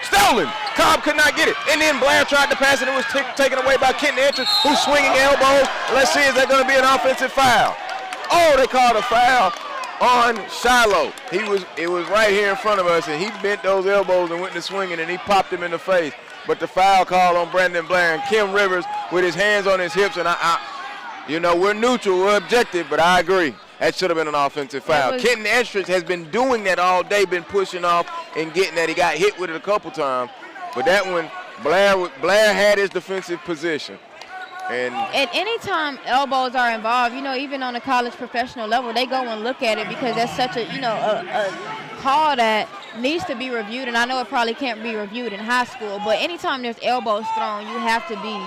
Stolen. Cobb could not get it. And then Blair tried to pass it. It was taken away by Kenton Entrance, who's swinging elbows. Let's see, is that going to be an offensive foul? Oh, they called a foul on Shiloh. It was right here in front of us, and he bent those elbows and went to swinging, and he popped him in the face. But the foul call on Brandon Blair, and Kim Rivers with his hands on his hips, and we're neutral, we're objective, but I agree. That should have been an offensive foul. Kenton Estrich has been doing that all day, been pushing off and getting that. He got hit with it a couple times. But that one, Blair had his defensive position. And anytime elbows are involved, even on a college professional level, they go and look at it because that's such a call that needs to be reviewed. And I know it probably can't be reviewed in high school, but anytime there's elbows thrown, you have to be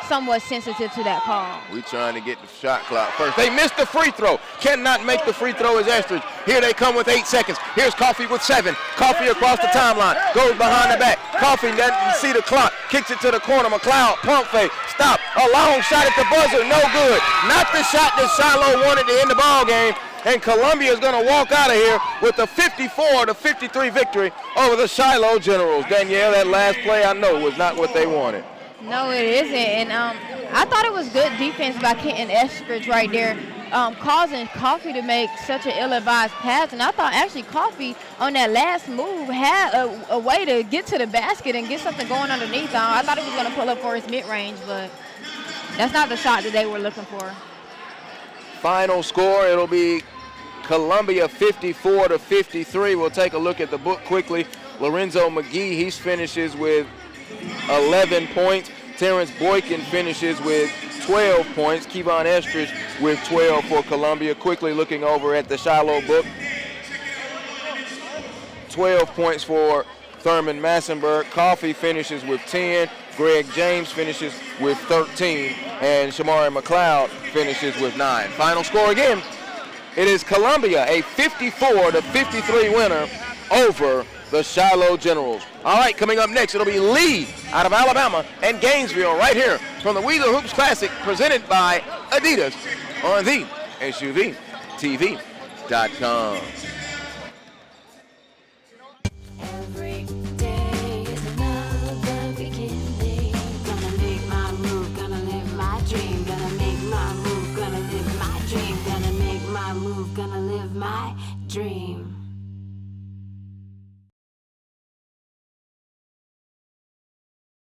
somewhat sensitive to that call. We trying to get the shot clock first. They missed the free throw. Cannot make the free throw as Estridge. Here they come with 8 seconds. Here's Coffey with 7. Coffey across the timeline. Goes behind the back. Coffey doesn't see the clock. Kicks it to the corner. McLeod, pump fake. Stop. A long shot at the buzzer. No good. Not the shot that Shiloh wanted to end the ball game. And Columbia is going to walk out of here with a 54-53 victory over the Shiloh Generals. Danielle, that last play I know was not what they wanted. No, it isn't. And I thought it was good defense by Kenton Estridge right there, causing Coffey to make such an ill-advised pass. And I thought actually Coffey on that last move had a way to get to the basket and get something going underneath. I thought he was going to pull up for his mid-range, but that's not the shot that they were looking for. Final score, it'll be Columbia 54-53. We'll take a look at the book quickly. Lorenzo McGee, he finishes with 11 points. Terrence Boykin finishes with 12 points. Kevon Estridge with 12 for Columbia. Quickly looking over at the Shiloh book. 12 points for Thurman Massenburg. Coffey finishes with 10. Greg James finishes with 13. And Shamari McLeod finishes with 9. Final score again. It is Columbia, a 54-53 winner over the Shiloh Generals. All right, coming up next, it'll be Lee out of Alabama and Gainesville right here from the Wheeler Hoops Classic presented by Adidas on the SUVtv.com. Every day is another beginning. Gonna make my move, gonna live my dream. Gonna make my move, gonna live my dream. Gonna make my move, gonna live my dream.